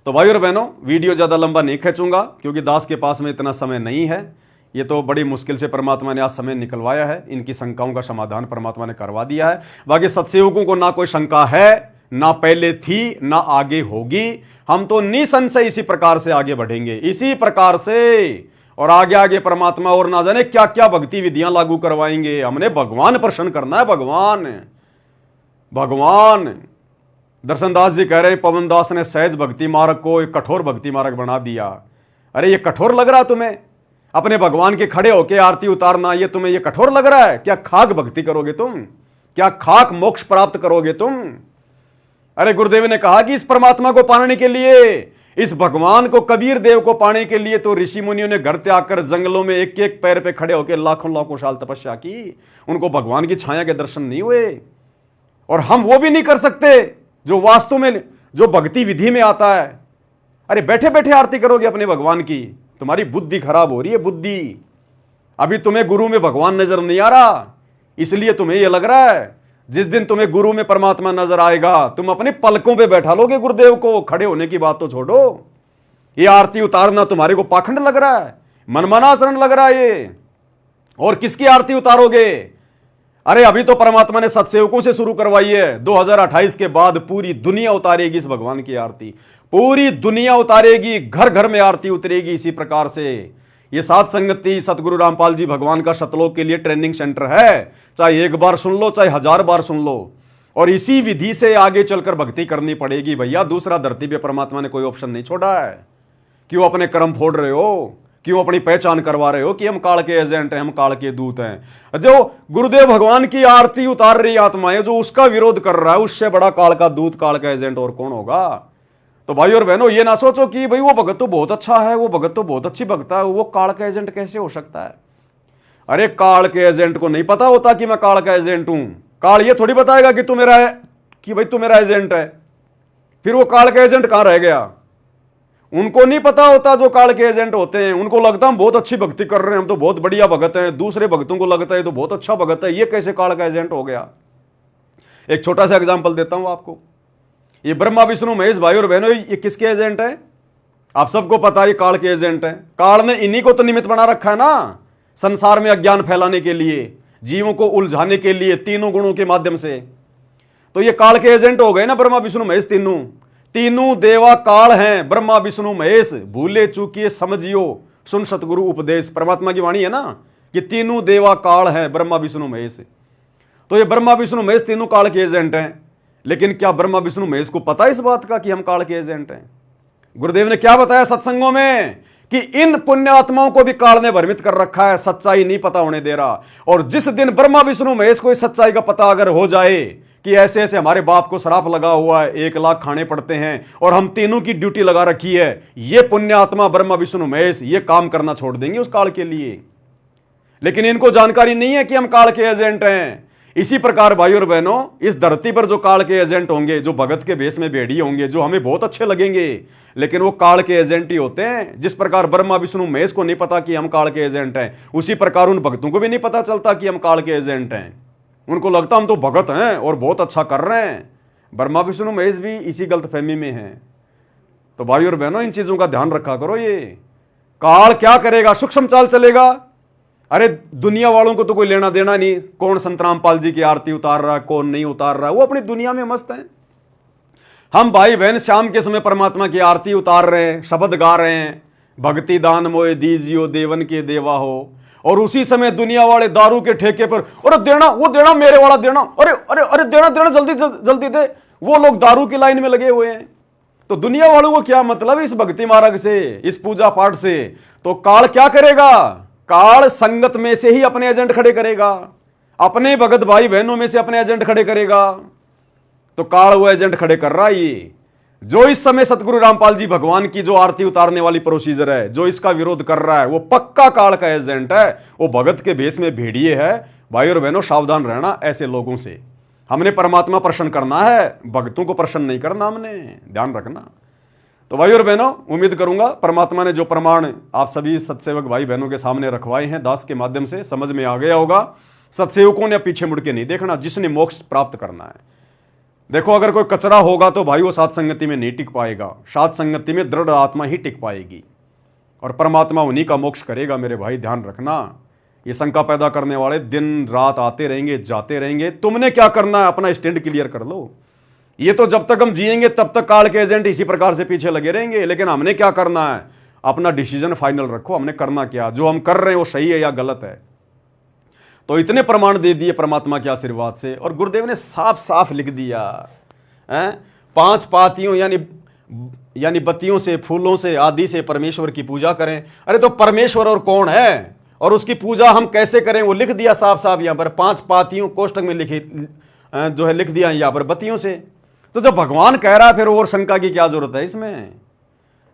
तो भाई और बहनों, वीडियो ज्यादा लंबा नहीं खींचूंगा क्योंकि दास के पास में इतना समय नहीं है। ये तो बड़ी मुश्किल से परमात्मा ने आज समय निकलवाया है, इनकी शंकाओं का समाधान परमात्मा ने करवा दिया है। बाकी सत्सेवकों को ना कोई शंका है, ना पहले थी, ना आगे होगी। हम तो निसंशय इसी प्रकार से आगे बढ़ेंगे, इसी प्रकार से। और आगे आगे परमात्मा और ना जाने क्या क्या भक्ति विधियां लागू करवाएंगे। हमने भगवान प्रसन्न करना है, भगवान। दर्शन दास जी कह रहे हैं पवन दास ने सहज भक्ति मार्ग को एक कठोर भक्ति मार्ग बना दिया। अरे ये कठोर लग रहा है तुम्हें? अपने भगवान के खड़े होकर आरती उतारना, ये तुम्हें ये कठोर लग रहा है? क्या खाक भक्ति करोगे तुम? क्या खाक मोक्ष प्राप्त करोगे तुम? अरे गुरुदेव ने कहा कि इस परमात्मा को पाने के लिए, इस भगवान को, कबीर देव को पाने के लिए तो ऋषि मुनियों ने घर त्याग कर जंगलों में एक एक पैर पे खड़े होकर लाखों साल तपस्या की। उनको भगवान की छाया के दर्शन नहीं हुए। और हम वो भी नहीं कर सकते जो वास्तव में, जो भक्ति विधि में आता है। अरे बैठे बैठे आरती करोगे अपने भगवान की? तुम्हारी बुद्धि खराब हो रही है, बुद्धि। अभी तुम्हें गुरु में भगवान नजर नहीं आ रहा, इसलिए तुम्हें यह लग रहा है। जिस दिन तुम्हें गुरु में परमात्मा नजर आएगा, तुम अपने पलकों पे बैठा लोगे गुरुदेव को। खड़े होने की बात तो छोड़ो, ये आरती उतारना तुम्हारे को पाखंड लग रहा है, मनमाना आचरण लग रहा है ये। और किसकी आरती उतारोगे? अरे अभी तो परमात्मा ने सत्सेवकों से शुरू करवाई है। 2028 के बाद पूरी दुनिया उतारेगी इस भगवान की आरती, पूरी दुनिया उतारेगी, घर घर में आरती उतरेगी। इसी प्रकार से ये सात संगति सतगुरु रामपाल जी भगवान का शतलोक के लिए ट्रेनिंग सेंटर है। चाहे एक बार सुन लो, चाहे 1000 बार सुन लो। और इसी विधि से आगे चलकर भक्ति करनी पड़ेगी भैया। दूसरा धरती पे परमात्मा ने कोई ऑप्शन नहीं छोड़ा है। क्यों अपने कर्म फोड़ रहे हो? क्यों अपनी पहचान करवा रहे हो कि हम काल के एजेंट हैं, हम काल के दूत हैं? जो गुरुदेव भगवान की आरती उतार रही आत्माएं, जो उसका विरोध कर रहा है, उससे बड़ा काल का दूत, काल का एजेंट और कौन होगा? तो भाई और बहनों, ये ना सोचो कि भाई वो भगत तो बहुत अच्छा है, वो भगत तो बहुत अच्छी भक्त है, वो काल का एजेंट कैसे हो सकता है? अरे काल के एजेंट को नहीं पता होता कि मैं काल का एजेंट हूं। काल ये थोड़ी बताएगा कि तू मेरा है, कि भाई तू मेरा एजेंट है। फिर वो काल का एजेंट कहां रह गया? उनको नहीं पता होता जो काल के एजेंट होते हैं। उनको लगता हम बहुत अच्छी भक्ति कर रहे हैं, हम तो बहुत बढ़िया भगत हैं। दूसरे भक्तों को लगता है तो बहुत अच्छा भगत है, ये कैसे काल का एजेंट हो गया? एक छोटा सा एग्जांपल देता हूं आपको। ये ब्रह्मा विष्णु महेश भाई और बहनों, ये किसके एजेंट है? आप सबको पता है ये काल के एजेंट है। काल ने इन्हीं को तो निमित्त बना रखा है ना, संसार में अज्ञान फैलाने के लिए, जीवों को उलझाने के लिए, तीनों गुणों के माध्यम से। तो ये काल के एजेंट हो गए ना ब्रह्मा विष्णु महेश। तीनों देवा काल हैं, ब्रह्मा विष्णु महेश। भूले चूकिए समझियो, सुन सतगुरु उपदेश। परमात्मा की वाणी है ना कि तीनों देवा काल हैं, ब्रह्मा विष्णु महेश। तो ये ब्रह्मा विष्णु महेश तीनों काल के एजेंट हैं। लेकिन क्या ब्रह्मा विष्णु महेश को पता है इस बात का कि हम काल के एजेंट हैं? गुरुदेव ने क्या बताया सत्संगों में कि इन पुण्य आत्माओं को भी काल ने भ्रमित कर रखा है, सच्चाई नहीं पता होने दे रहा। और जिस दिन ब्रह्मा विष्णु महेश को इस सच्चाई का पता अगर हो जाए कि ऐसे ऐसे हमारे बाप को श्राप लगा हुआ है, 1 लाख खाने पड़ते हैं और हम तीनों की ड्यूटी लगा रखी है, ये पुण्य आत्मा ब्रह्मा विष्णु महेश ये काम करना छोड़ देंगे उस काल के लिए। लेकिन इनको जानकारी नहीं है कि हम काल के एजेंट हैं। इसी प्रकार भाई और बहनों, इस धरती पर जो काल के एजेंट होंगे, जो भगत के भेष में भेड़ी होंगे, जो हमें बहुत अच्छे लगेंगे, लेकिन वो काल के एजेंट ही होते हैं। जिस प्रकार ब्रह्मा विष्णु महेश को नहीं पता कि हम काल के एजेंट हैं, उसी प्रकार उन भक्तों को भी नहीं पता चलता कि हम काल के एजेंट हैं। उनको लगता हम तो भगत हैं और बहुत अच्छा कर रहे हैं। ब्रह्मा विष्णु महेश भी इसी गलतफहमी में हैं। तो भाई और बहनों, इन चीजों का ध्यान रखा करो। ये काल क्या करेगा? सूक्ष्म चाल चलेगा। अरे दुनिया वालों को तो कोई लेना देना नहीं, कौन संत रामपाल जी की आरती उतार रहा है, कौन नहीं उतार रहा है, वो अपनी दुनिया में मस्त है। हम भाई बहन शाम के समय परमात्मा की आरती उतार रहे हैं, शब्द गा रहे हैं, भक्ति दान मोए दीजियो देवन के देवा हो। और उसी समय दुनिया वाले दारू के ठेके पर, अरे देना, वो देना, मेरे वाला देना, अरे अरे अरे देना देना, जल्दी जल्दी दे। वो लोग दारू की लाइन में लगे हुए हैं। तो दुनिया वालों को क्या मतलब इस भक्ति मार्ग से, इस पूजा पाठ से? तो काल क्या करेगा? काल संगत में से ही अपने एजेंट खड़े करेगा, अपने भगत भाई बहनों में से अपने एजेंट खड़े करेगा। तो काल वो एजेंट खड़े कर रहा है। ये जो इस समय सतगुरु रामपाल जी भगवान की जो आरती उतारने वाली प्रोसीजर है, जो इसका विरोध कर रहा है, वो पक्का काल का एजेंट है। वो भगत के भेष में भेड़िए है। भाई और बहनों, सावधान रहना ऐसे लोगों से। हमने परमात्मा प्रसन्न करना है, भक्तों को प्रसन्न नहीं करना, हमने ध्यान रखना। तो भाई और बहनों, उम्मीद करूंगा परमात्मा ने जो प्रमाण आप सभी सत्सेवक भाई बहनों के सामने रखवाए हैं दास के माध्यम से, समझ में आ गया होगा। सत्सेवकों ने पीछे मुड़ के नहीं देखना, जिसने मोक्ष प्राप्त करना है। देखो, अगर कोई कचरा होगा तो भाई वो सात संगति में नहीं टिक पाएगा। सात संगति में दृढ़ आत्मा ही टिक पाएगी और परमात्मा उन्हीं का मोक्ष करेगा। मेरे भाई ध्यान रखना, ये शंका पैदा करने वाले दिन रात आते रहेंगे, जाते रहेंगे। तुमने क्या करना है? अपना स्टैंड क्लियर कर लो। ये तो जब तक हम जिएंगे तब तक काल के एजेंट इसी प्रकार से पीछे लगे रहेंगे। लेकिन हमने क्या करना है? अपना डिसीजन फाइनल रखो। हमने करना क्या? जो हम कर रहे हैं वो सही है या गलत है? तो इतने प्रमाण दे दिए परमात्मा के आशीर्वाद से। और गुरुदेव ने साफ साफ लिख दिया है, 5 पातियों यानी बत्तियों से, फूलों से आदि से परमेश्वर की पूजा करें। अरे तो परमेश्वर और कौन है और उसकी पूजा हम कैसे करें? वो लिख दिया साफ साफ यहाँ पर। 5 पातियों कोष्टक में जो है लिख दिया यहाँ पर बत्तियों से। तो जब भगवान कह रहा है फिर और शंका की क्या जरूरत है इसमें?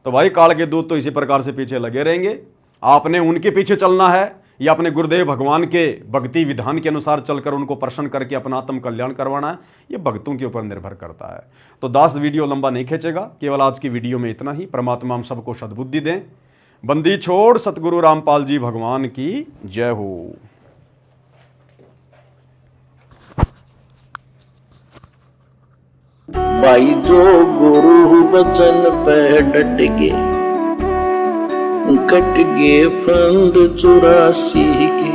तो भाई काल के दूत तो इसी प्रकार से पीछे लगे रहेंगे। आपने उनके पीछे चलना है या अपने गुरुदेव भगवान के भक्ति विधान के अनुसार चलकर उनको प्रसन्न करके अपना आत्म कल्याण करवाना है, ये भक्तों के ऊपर निर्भर करता है। तो दास वीडियो लंबा नहीं खींचेगा, केवल आज की वीडियो में इतना ही। परमात्मा हम सबको सद्बुद्धि दें। बंदी छोड़ सतगुरु रामपाल जी भगवान की जय हो। भाई जो गुरु बचन पे डट गए, कट गए फंद 84 के,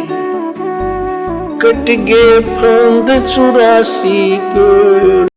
कट गए फंद 84 के।